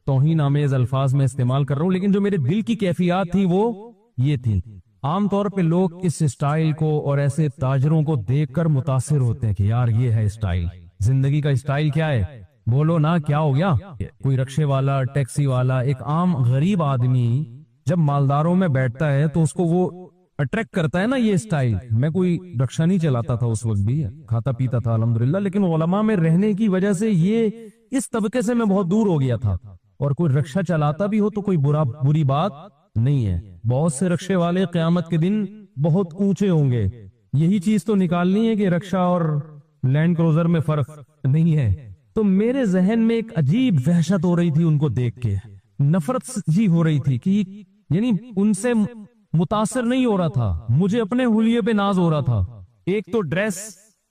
توہین آمیز الفاظ میں استعمال کر رہا ہوں, لیکن جو میرے دل کی کیفیات تھی وہ یہ تھی. عام طور پہ لوگ اس سٹائل کو اور ایسے تاجروں کو دیکھ کر متاثر ہوتے ہیں کہ یار یہ ہے سٹائل, زندگی کا سٹائل کیا ہے, بولو نا کیا ہو گیا. کوئی رکشے والا, ٹیکسی والا, ایک عام غریب آدمی جب مالداروں میں بیٹھتا ہے تو اس کو وہ اٹریکٹ کرتا ہے نا یہ سٹائل. میں کوئی رکشہ نہیں چلاتا تھا اس وقت بھی, کھاتا پیتا تھا الحمدللہ, لیکن علماء میں رہنے کی وجہ سے یہ اس طبقے سے میں بہت دور ہو گیا تھا. اور کوئی رکشہ چلاتا بھی ہو تو کوئی بری بات نہیں ہے. بہت سے رکشے والے قیامت کے دن بہت اونچے ہوں گے. یہی چیز تو نکالنی ہے کہ رکشہ اور لینڈ کروزر میں فرق نہیں ہے. تو میرے ذہن میں ایک عجیب وحشت ہو رہی تھی ان کو دیکھ کے, نفرت جی ہو رہی تھی کہ یعنی ان سے متاثر نہیں ہو رہا تھا, مجھے اپنے حلیے پہ ناز ہو رہا تھا. ایک تو ڈریس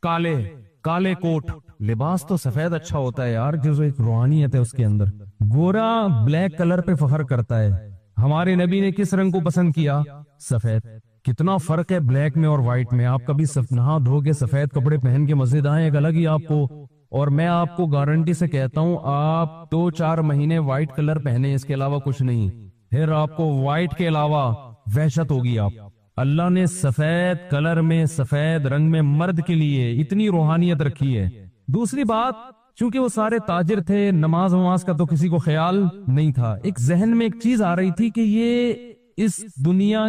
کالے کوٹ, لباس تو سفید اچھا ہوتا ہے یار, جو ایک روحانیت ہے اس کے اندر. گورا بلیک کلر پہ فخر کرتا ہے. ہمارے نبی نے کس رنگ کو پسند کیا؟ سفید. کتنا فرق ہے بلیک میں اور وائٹ میں. آپ کبھی نہا دھو کے سفید کپڑے پہن کے مسجد آئیں, ایک الگ ہی آپ کو, اور میں آپ کو گارنٹی سے کہتا ہوں آپ 2-4 مہینے وائٹ کلر پہنے, اس کے علاوہ کچھ نہیں, پھر آپ کو وائٹ کے علاوہ وحشت ہوگی. آپ اللہ نے سفید کلر میں, سفید رنگ میں مرد کے لیے اتنی روحانیت رکھی ہے. دوسری بات, چونکہ وہ سارے تاجر تھے, نماز کا تو کسی کو خیال نہیں تھا. ایک ذہن میں ایک چیز آ رہی تھی کہ یہ اس دنیا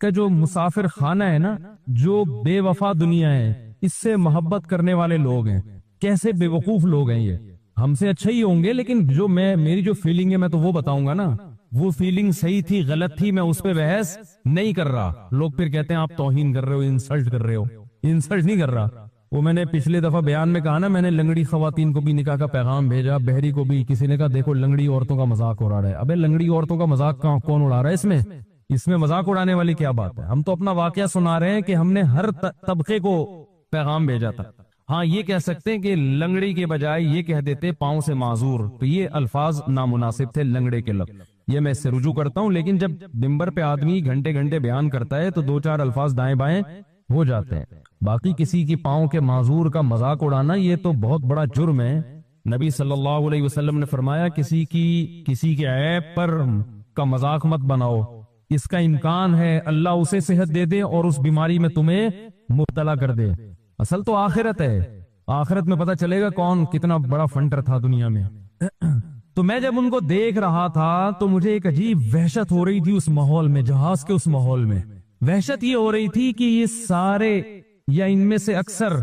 کا جو مسافر خانہ ہے نا, جو بے وفا دنیا ہے, اس سے محبت کرنے والے لوگ ہیں. کیسے بے وقوف لوگ ہیں یہ, ہم سے اچھے ہی ہوں گے, لیکن جو میری جو فیلنگ ہے میں تو وہ بتاؤں گا نا. وہ فیلنگ صحیح تھی غلط تھی میں اس پہ بحث نہیں کر رہا. لوگ پھر کہتے ہیں آپ توہین کر رہے ہو, انسلٹ کر رہے ہو. انسلٹ نہیں کر رہا. وہ میں نے پچھلے دفعہ بیان میں کہا نا, میں نے لنگڑی خواتین کو بھی نکاح کا پیغام بھیجا, بہری کو بھی. کسی نے کہا دیکھو لنگڑی عورتوں کا مذاق اڑا رہا ہے. ابے لنگڑی عورتوں کا مذاق کون اڑا رہا ہے؟ اس میں مذاق اڑانے والی کیا بات ہے؟ ہم تو اپنا واقعہ سنا رہے ہیں کہ ہم نے ہر طبقے کو پیغام بھیجا تھا. ہاں یہ کہہ سکتے ہیں کہ لنگڑی کے بجائے یہ کہہ دیتے پاؤں سے معذور, تو یہ الفاظ نامناسب تھے, لنگڑے کے لفظ. یہ میں اس سے رجوع کرتا ہوں, لیکن جب منبر پہ آدمی گھنٹے گھنٹے بیان کرتا ہے تو 2-4 الفاظ دائیں بائیں ہو جاتے ہیں. باقی کسی کی پاؤں کے معذور کا مذاق اڑانا یہ تو بہت بڑا جرم ہے. نبی صلی اللہ علیہ وسلم نے فرمایا کسی کے عیب پر کا مذاق مت بناؤ, اس کا امکان ہے اللہ اسے صحت دے دے اور اس بیماری میں تمہیں مبتلا کر دے. اصل تو آخرت ہے, آخرت میں پتہ چلے گا کون کتنا بڑا فنٹر تھا دنیا میں. تو میں جب ان کو دیکھ رہا تھا تو مجھے ایک عجیب وحشت ہو رہی تھی اس ماحول میں, جہاز کے اس ماحول میں. وحشت یہ ہو رہی تھی کہ یہ سارے یا ان میں سے اکثر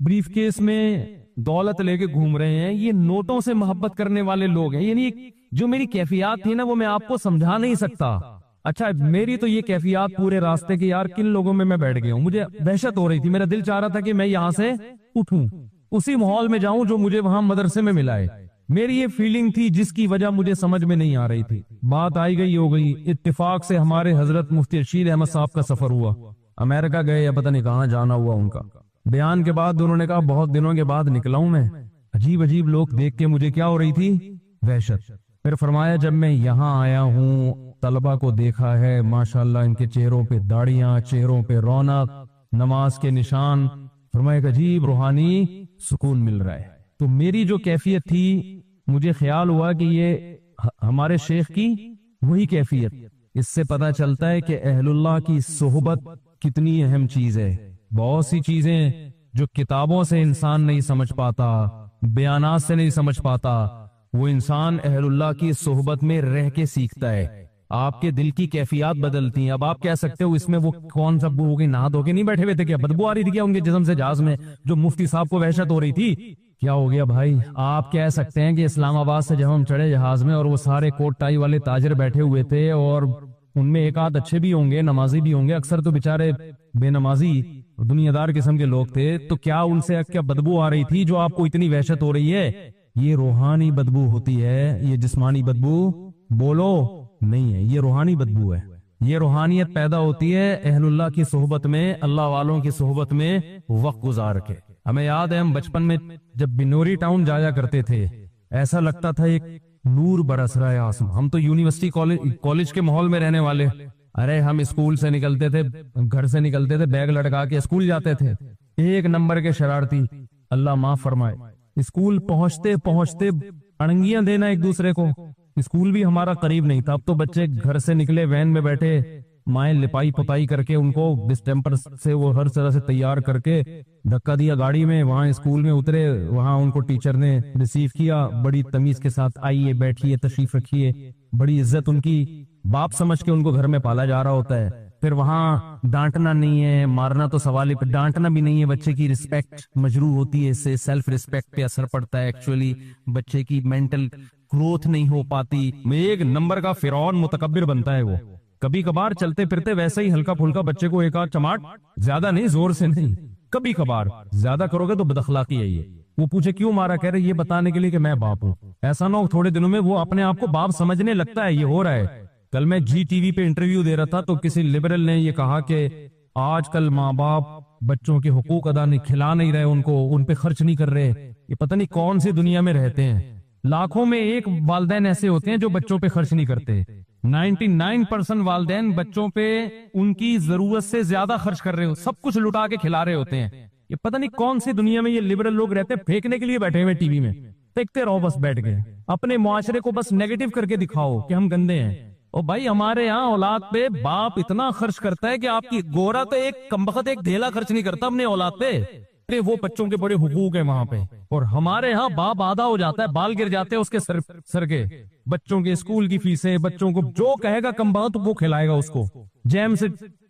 بریف کیس میں دولت لے کے گھوم رہے ہیں, یہ نوٹوں سے محبت کرنے والے لوگ ہیں. یعنی جو میری کیفیات تھی نا وہ میں آپ کو سمجھا نہیں سکتا. اچھا میری تو یہ کیفیات پورے راستے کے یار کن لوگوں میں بیٹھ گیا ہوں. مجھے وحشت ہو رہی تھی, میرا دل چاہ رہا تھا کہ میں یہاں سے اٹھوں, اسی ماحول میں جاؤں جو مجھے وہاں مدرسے میں ملا ہے. میری یہ فیلنگ تھی جس کی وجہ مجھے سمجھ میں نہیں آ رہی تھی. بات آئی گئی ہو گئی, اتفاق سے ہمارے حضرت مفتی رشید احمد صاحب کا سفر ہوا. امریکہ گئے یا پتہ نہیں کہاں جانا ہوا ان کا. بیان کے بعد انہوں نے کہا بہت دنوں کے بعد نکلا ہوں میں. عجیب لوگ دیکھ کے مجھے کیا ہو رہی تھی؟ وحشت. پھر فرمایا جب میں یہاں آیا ہوں طلبہ کو دیکھا ہے, ماشاءاللہ ان کے چہروں پہ داڑیاں, چہروں پہ رونق, نماز کے نشان. فرمایا ایک عجیب روحانی سکون مل رہا ہے. تو میری جو کیفیت تھی مجھے خیال ہوا کہ یہ ہمارے شیخ کی وہی کیفیت. اس سے پتہ چلتا ہے کہ اہل اللہ کی صحبت کتنی اہم چیز ہے. بہت سی چیزیں جو کتابوں سے انسان نہیں سمجھ پاتا, بیانات سے نہیں سمجھ پاتا, وہ انسان اہل اللہ کی صحبت میں رہ کے سیکھتا ہے. آپ کے دل کی کیفیات بدلتی ہیں. اب آپ کہہ سکتے ہو اس میں وہ کون سا ہو گئی، نہا دھو کے نہیں بیٹھے ہوئے تھے کیا؟ بدبو آ رہی تھی کیا ان کے جسم سے جہاز میں جو مفتی صاحب کو وحشت ہو رہی تھی؟ کیا ہو گیا بھائی؟ آپ کہہ سکتے ہیں کہ اسلام آباد سے جب ہم چڑھے جہاز میں اور وہ سارے کوٹ ٹائی والے تاجر بیٹھے ہوئے تھے اور ان میں ایک آدھ اچھے بھی ہوں گے، نمازی بھی ہوں گے، اکثر تو بےچارے بے نمازی دنیا دار قسم کے لوگ تھے، تو کیا ان سے کیا بدبو آ رہی تھی جو آپ کو اتنی وحشت ہو رہی ہے؟ یہ روحانی بدبو ہوتی ہے، یہ جسمانی بدبو بولو نہیں ہے، یہ روحانی بدبو ہے. یہ روحانیت پیدا ہوتی ہے اہل اللہ کی صحبت میں، اللہ والوں کی صحبت میں وقت گزار کے. ہمیں یاد ہے ہم بچپن میں جب بنوری ٹاؤن جایا کرتے تھے، ایسا لگتا تھا ایک نور برس رہا ہے آسمان. ہم تو یونیورسٹی کالج کے ماحول میں رہنے والے. ارے ہم اسکول سے نکلتے تھے، گھر سے نکلتے تھے بیگ لٹکا کے اسکول جاتے تھے، ایک نمبر کے شرارتی، اللہ معاف فرمائے. اسکول پہنچتے پہنچتے اڑنگیاں دینا ایک دوسرے کو. اسکول بھی ہمارا قریب نہیں تھا. اب تو بچے گھر سے نکلے وین میں بیٹھے، مائیں لپائی پتائی کر کے ان کو ڈسٹمپر سے وہ ہر طرح سے تیار کر کے دھکا دیا گاڑی میں، وہاں اسکول میں اترے، وہاں ان کو ٹیچر نے ریسیو کیا بڑی تمیز کے ساتھ، آئیے بیٹھیے تشریف رکھیے، بڑی عزت، ان کی باپ سمجھ کے ان کو گھر میں پالا جا رہا ہوتا ہے. پھر وہاں ڈانٹنا نہیں ہے، مارنا تو سوال ہی، ڈانٹنا بھی نہیں ہے. بچے کی رسپیکٹ مجروح ہوتی ہے، اس سے سیلف رسپیکٹ پہ اثر پڑتا ہے. ایکچولی بچے کی مینٹل گروتھ نہیں ہو پاتی. ایک نمبر کا فرعون متکبر بنتا ہے وہ. کبھی کبھار چلتے پھرتے ویسے ہی ہلکا پھلکا بچے کو ایک آدھ چماٹ، زیادہ نہیں، زور سے نہیں، کبھی کبھار. زیادہ کرو گے تو بد اخلاقی ہے یہ. وہ پوچھے کیوں مارا، کہہ رہے یہ بتانے کے لیے کہ میں باپ ہوں. ایسا نہ ہو تھوڑے دنوں میں وہ اپنے آپ کو باپ سمجھنے لگتا ہے. یہ ہو رہا ہے. کل میں جی ٹی وی پہ انٹرویو دے رہا تھا تو کسی لبرل نے یہ کہا کہ آج کل ماں باپ بچوں کے حقوق ادا نہیں، کھلا نہیں رہے ان کو، ان پہ خرچ نہیں کر رہے. یہ پتہ نہیں کون سی دنیا میں رہتے ہیں. لاکھوں میں ایک والدین ایسے ہوتے ہیں جو بچوں پہ خرچ نہیں کرتے. 99% والدین بچوں پہ ان کی ضرورت سے زیادہ خرچ کر رہے ہو، سب کچھ لٹا کے کھلا رہے ہوتے ہیں. یہ پتہ نہیں کون سی دنیا میں یہ لبرل لوگ رہتے ہیں، پھینکنے کے لیے بیٹھے ہوئے ٹی وی میں، دیکھتے رہو بس بیٹھ گئے. اپنے معاشرے کو بس نیگیٹو کر کے دکھاؤ کہ ہم گندے ہیں. اور بھائی ہمارے یہاں اولاد پہ باپ اتنا خرچ کرتا ہے کہ آپ کی گورا تو ایک کمبخت ایک دھیلا خرچ نہیں کرتا اپنے اولاد پہ. وہ بچوں کے بڑے حقوق ہیں وہاں پہ. اور ہمارے ہاں باپ آدھا ہو جاتا ہے، بال گر جاتے ہیں اس کے سر کے. بچوں کے اسکول کی فیسیں، بچوں کو جو کہے گا کمبخت وہ کھلائے گا اس کو. جیم سے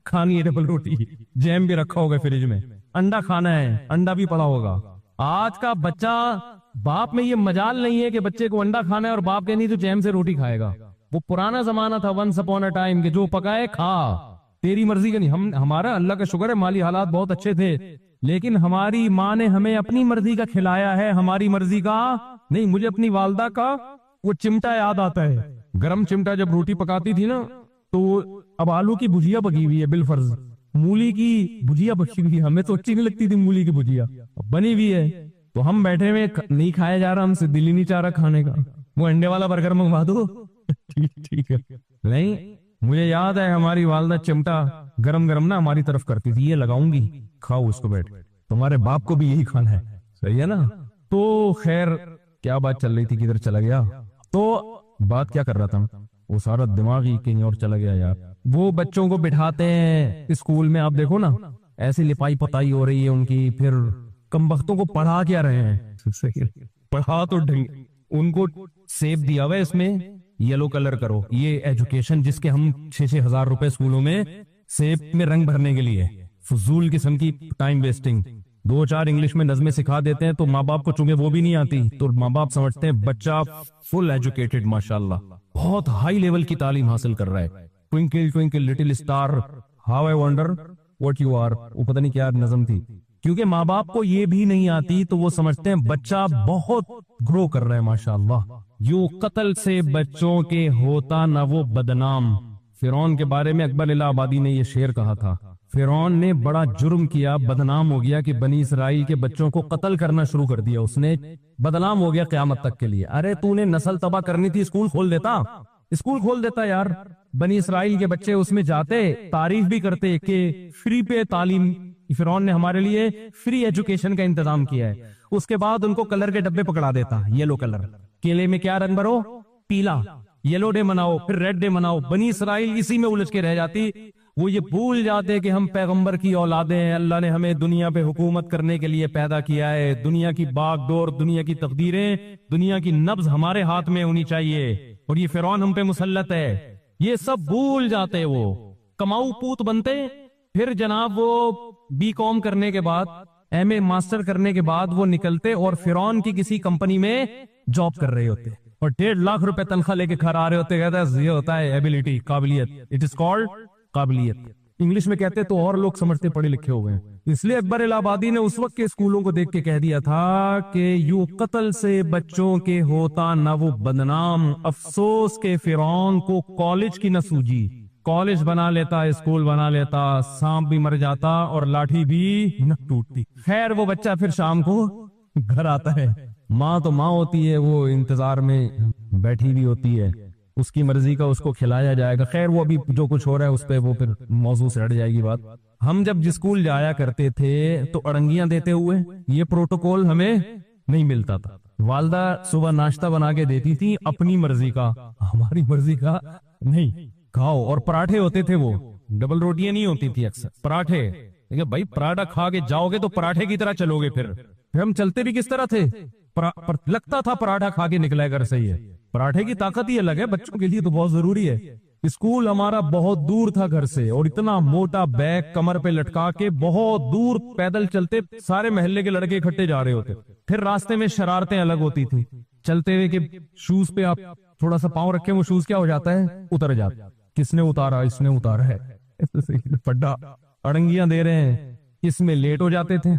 کھانی ہے ڈبل روٹی، جیم بھی رکھا ہوگا فریج میں. انڈا کھانا ہے، انڈا بھی پڑا ہوگا. آج کا بچہ، باپ میں یہ مجال نہیں ہے کہ بچے کو انڈا کھانا ہے اور باپ کہ نہیں تو جیم سے روٹی کھائے گا. وہ پرانا زمانہ تھا ونس اپون اے ٹائم کہ جو پکائے کھا، تیری مرضی کا نہیں. ہمارا اللہ کا شکر ہے مالی حالات بہت اچھے تھے، لیکن ہماری ماں نے ہمیں اپنی مرضی کا کھلایا ہے، ہماری مرضی کا نہیں. مجھے اپنی والدہ کا وہ چمٹا یاد آتا ہے، گرم چمٹا جب روٹی پکاتی تھی نا تو اب آلو کی بھجیا پکی ہوئی ہے بالفرض، مولی کی بھجیا پکی ہوئی ہے، ہمیں تو اچھی نہیں لگتی تھی مولی کی بھجیا، بنی ہوئی ہے تو ہم بیٹھے ہوئے نہیں کھایا جا رہا، ہم سے دل ہی نہیں چاہ رہا کھانے کا. وہ انڈے والا برگر منگوا دو. ٹھیک ہے. نہیں، مجھے یاد ہے ہماری والدہ چمٹا گرم گرم نا ہماری طرف کرتی تھی، یہ لگاؤں گی کھاؤ اس کو بیٹھ، تمہارے باپ کو بھی یہی کھانا ہے. صحیح ہے نا. تو خیر کیا بات چل رہی تھی، کدھر چلا گیا؟ تو بات کیا کر رہا تھا، وہ سارا دماغ ہی کہیں اور چلا گیا یار. وہ بچوں کو بٹھاتے ہیں اسکول میں، آپ دیکھو نا ایسی لپائی پتائی ہو رہی ہے ان کی. پھر کمبختوں کو پڑھا کیا رہے ہیں؟ پڑھا تو ان کو سیب دیا ہوا ہے اس میں یلو کلر کرو. یہ ایجوکیشن جس کے ہم 6-6 ہزار روپے اسکولوں میں سیب میں رنگ بھرنے کے لیے، فضول قسم کی ٹائم ویسٹنگ. 2-4 انگلش میں نظمیں سکھا دیتے ہیں تو ماں باپ کو چونکہ وہ بھی نہیں آتی تو ماں باپ سمجھتے ہیں بچہ فل ایجوکیٹڈ، ماشاءاللہ بہت ہائی لیول کی تعلیم حاصل کر رہا ہے. Twinkle twinkle little star how I wonder what you are, وہ پتہ نہیں کیا نظم تھی. کیونکہ ماں باپ کو یہ بھی نہیں آتی تو وہ سمجھتے ہیں بچہ بہت گرو کر رہا ہے ماشاءاللہ. یوں قتل سے بچوں کے ہوتا نہ وہ بدنام. فرعون کے بارے میں اکبر الہ آبادی نے یہ شعر کہا تھا، فرعون نے بڑا جرم کیا، بدنام ہو گیا کہ بنی اسرائیل کے بچوں کو قتل کرنا شروع کر دیا اس نے، بدنام ہو گیا قیامت تک کے لیے. ارے تو نے نسل تباہ کرنی تھی، اسکول کھول دیتا یار. بنی اسرائیل کے بچے اس میں جاتے، تعریف بھی کرتے کہ فری پہ تعلیم، فرعون نے ہمارے لیے فری ایجوکیشن کا انتظام کیا ہے. اس کے بعد ان کو کلر کے ڈبے پکڑا دیتا، یلو کلر، کیلے میں کیا رنگ بھرو؟ پیلا. یلو ڈے مناؤ، پھر ریڈ ڈے مناؤ. بنی اسرائیل اسی میں الجھ کے رہ جاتی. وہ یہ بھول جاتے کہ ہم پیغمبر کی اولادیں ہیں، اللہ نے ہمیں دنیا پہ حکومت کرنے کے لیے پیدا کیا ہے. دنیا کی باغ ڈور، دنیا کی تقدیریں، دنیا کی نبض ہمارے ہاتھ میں ہونی چاہیے. اور یہ فرعون ہم پہ مسلط ہے، یہ سب بھول جاتے، وہ کماؤ پوت بنتے، پھر جناب وہ بی کام کرنے کے بعد، ایم اے ماسٹر کرنے کے بعد وہ نکلتے اور فرعون کی کسی کمپنی میں جاب کر رہے ہوتے اور 1.5 لاکھ روپے تنخواہ لے کے گھر آ رہے ہوتے. کہتا ہے یہ ہوتا ہے ایبیلٹی، قابلیت. اٹ از کالڈ قابلیت. انگلش میں کہتے تو اور لوگ سمجھتے پڑھے لکھے ہوئے ہیں. اس لیے اکبر الہ آبادی نے اس وقت کے اسکولوں کو دیکھ کے کہہ دیا تھا کہ یوں قتل سے بچوں کے ہوتا نہ وہ بدنام، افسوس کے فرعون کو کالج کی نہ سوجی. کالج بنا لیتا، اسکول بنا لیتا، سانپ بھی مر جاتا اور لاٹھی بھی نہ ٹوٹتی. خیر وہ بچہ پھر شام کو گھر آتا ہے، ماں تو ماں ہوتی ہے، وہ انتظار میں بیٹھی ہوئی ہوتی ہے، اس کی مرضی کا اس کو کھلایا جائے گا. خیر وہ ابھی جو کچھ ہو رہا ہے اس پہ وہ پھر موضوع سے ہٹ جائے گی بات. ہم جب اسکول جایا کرتے تھے تو اڑنگیاں دیتے ہوئے یہ پروٹوکول ہمیں نہیں ملتا تھا. والدہ صبح ناشتہ بنا کے دیتی تھی اپنی مرضی کا، ہماری مرضی کا نہیں. کھاؤ. اور پراٹھے ہوتے تھے، وہ ڈبل روٹیاں نہیں ہوتی تھی، اکثر پراٹھے. بھائی پراٹھا کھا کے جاؤ گے تو پراٹھے کی طرح چلو گے. پھر ہم چلتے بھی کس طرح تھے؟ لگتا تھا پراٹھا کھا کے نکلا ہے گھر سے. ہی ہے پراٹھے کی طاقت ہی الگ ہے، بچوں کے لیے تو بہت ضروری ہے. اسکول ہمارا بہت دور تھا گھر سے اور اتنا موٹا بیگ کمر پہ لٹکا کے بہت دور پیدل چلتے، سارے محلے کے لڑکے اکٹھے جا رہے ہوتے. پھر راستے میں شرارتیں الگ ہوتی تھی چلتے ہوئے کہ شوز پہ آپ تھوڑا سا پاؤں رکھیں، وہ شوز کیا ہو جاتا ہے؟ اتر جاتا. کس نے اتارا؟ اس نے اتارا ہے. پڈا اڑنگیاں دے رہے ہیں، اس میں لیٹ ہو جاتے تھے.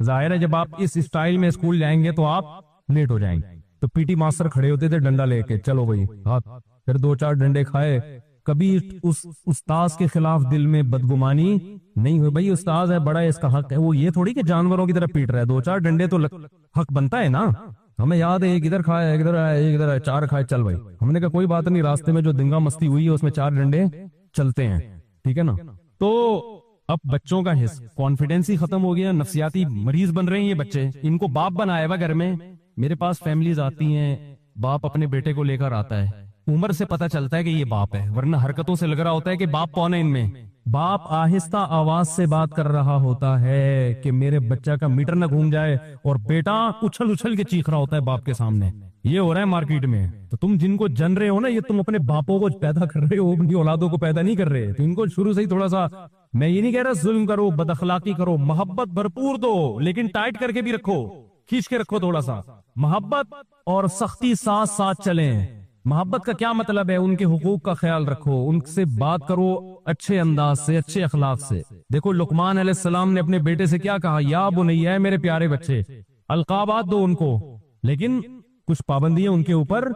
ظاہر ہے جب آپ اس اسٹائل میں اسکول جائیں گے تو آپ لیٹ ہو جائیں گے. تو پی ٹی ماسٹر کھڑے ہوتے تھے ڈنڈا لے کے، چلو بھائی ہاتھ. پھر 2-4 ڈنڈے کھائے. کبھی اس استاذ کے خلاف دل میں بدگمانی نہیں ہوئی، بھائی استاذ ہے بڑا ہے، اس کا حق ہے. وہ یہ تھوڑی کہ جانوروں کی طرح پیٹ رہا ہے. 2-4 ڈنڈے تو حق بنتا ہے نا. ہمیں یاد ہے ایک ادھر کھایا، ایک ادھر آیا، ایک ادھر آیا، 4 کھائے. چل بھائی، ہم نے کہا کوئی بات نہیں، راستے میں جو دنگا مستی ہوئی ہے اس میں 4 ڈنڈے چلتے ہیں، ٹھیک ہے نا. تو اب بچوں کا کانفیڈینس ہی ختم ہو گیا، نفسیاتی مریض بن رہے ہیں یہ بچے. ان کو باپ بنایا ہوا گھر میں. میرے پاس فیملیز آتی ہیں، باپ اپنے بیٹے کو لے کر آتا ہے، عمر سے پتہ چلتا ہے کہ یہ باپ ہے، ورنہ حرکتوں سے لگ رہا ہوتا ہے کہ باپ کون ہے ان میں. باپ آہستہ آواز سے بات کر رہا ہوتا ہے کہ میرے بچہ کا میٹر نہ گھوم جائے، اور بیٹا اچھل اچھل کے چیخ رہا ہوتا ہے باپ کے سامنے. یہ ہو رہا ہے مارکیٹ میں. تو تم جن کو جن رہے ہو نا، یہ تم اپنے باپوں کو پیدا کر رہے ہو، اپنی اولادوں کو پیدا نہیں کر رہے. تو ان کو شروع سے ہی تھوڑا سا، میں یہ نہیں کہہ رہا ظلم کرو، بد اخلاقی کرو، محبت بھرپور دو، لیکن ٹائٹ کر کے بھی رکھو، کھینچ کے رکھو تھوڑا سا. محبت اور سختی ساتھ ساتھ چلیں. محبت کا کیا مطلب ہے؟ ان کے حقوق کا خیال رکھو، ان سے بات کرو اچھے انداز سے، اچھے اخلاق سے. دیکھو لقمان علیہ السلام نے اپنے بیٹے سے کیا کہا؟ یا بنیا، میرے پیارے بچے. القابات دو ان کو، لیکن کچھ پابندیاں ان کے اوپر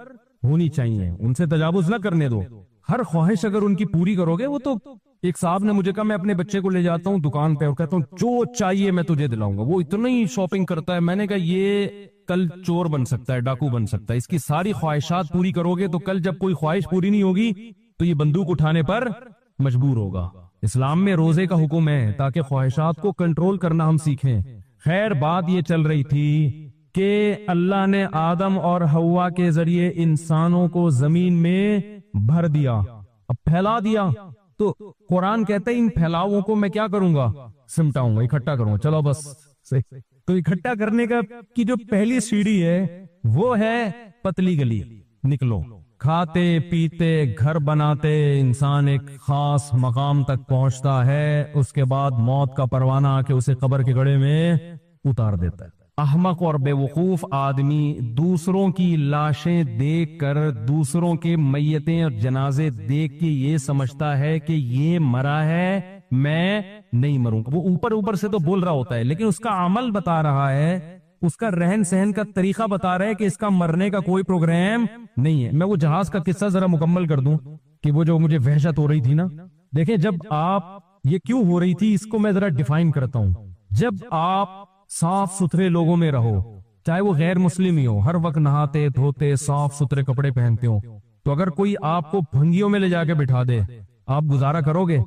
ہونی چاہیے، ان سے تجاوز نہ کرنے دو. ہر خواہش اگر ان کی پوری کرو گے. وہ تو ایک صاحب نے مجھے کہا میں اپنے بچے کو لے جاتا ہوں دکان پہ اور کہتا ہوں جو چاہیے میں تجھے دلاؤں گا. وہ اتنا ہی شاپنگ کرتا ہے. میں نے کہا یہ کل چور بن سکتا ہے، ڈاکو بن سکتا ہے. اس کی ساری خواہشات پوری کرو گے تو کل جب کوئی خواہش پوری نہیں ہوگی تو یہ بندوق اٹھانے پر مجبور ہوگا. اسلام میں روزے کا حکم ہے تاکہ خواہشات کو کنٹرول کرنا ہم سیکھیں. خیر بات یہ چل رہی تھی کہ اللہ نے آدم اور حوا کے ذریعے انسانوں کو زمین میں بھر دیا، اب پھیلا دیا. تو قرآن کہتے ہیں ان پھیلاؤں کو میں کیا کروں گا؟ سمٹاؤں گا، اکٹھا کروں گا. چلو بس صحیح. تو اکٹھا کرنے کا کی جو پہلی سیڑھی ہے وہ ہے پتلی گلی. نکلو، کھاتے پیتے گھر بناتے انسان ایک خاص مقام تک پہنچتا ہے، اس کے بعد موت کا پروانہ آ کے اسے قبر کے گڑھے میں اتار دیتا ہے. احمق اور بے وقوف آدمی دوسروں کی لاشیں دیکھ کر، دوسروں کے میتیں اور جنازے دیکھ کے یہ سمجھتا ہے کہ یہ مرا ہے، میں نہیں مروں گا. وہ اوپر سے تو بول رہا ہوتا ہے، لیکن اس کا عمل بتا رہا ہے، اس کا رہن سہن کا طریقہ بتا رہا ہے کہ اس کا مرنے کا کوئی پروگرام نہیں ہے. میں وہ جہاز کا قصہ ذرا مکمل کر دوں کہ وہ جو مجھے وحشت ہو رہی تھی نا. دیکھیں جب آپ یہ کیوں ہو رہی تھی اس کو میں ذرا ڈیفائن کرتا ہوں. جب آپ صاف ستھرے لوگوں میں رہو، چاہے وہ غیر مسلم ہی ہو، ہر وقت نہاتے دھوتے صاف ستھرے کپڑے پہنتے ہو، تو اگر کوئی آپ کو بھنگیوں میں لے جا کے بٹھا دے آپ گزارا کرو گے؟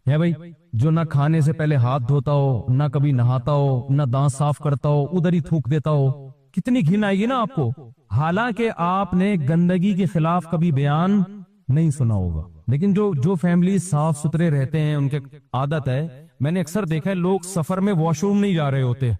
ہے بھائی، جو نہ کھانے سے پہلے ہاتھ دھوتا ہو، نہ کبھی نہاتا ہو، نہ دانت صاف کرتا ہو، ادھر ہی تھوک دیتا ہو، کتنی گھن آئے گی نا آپ کو. حالانکہ آپ نے گندگی کے خلاف کبھی بیان نہیں سنا ہوگا. لیکن جو فیملی صاف ستھرے رہتے ہیں ان کے عادت ہے، میں نے اکثر دیکھا ہے لوگ سفر میں واش روم نہیں جا رہے ہوتے،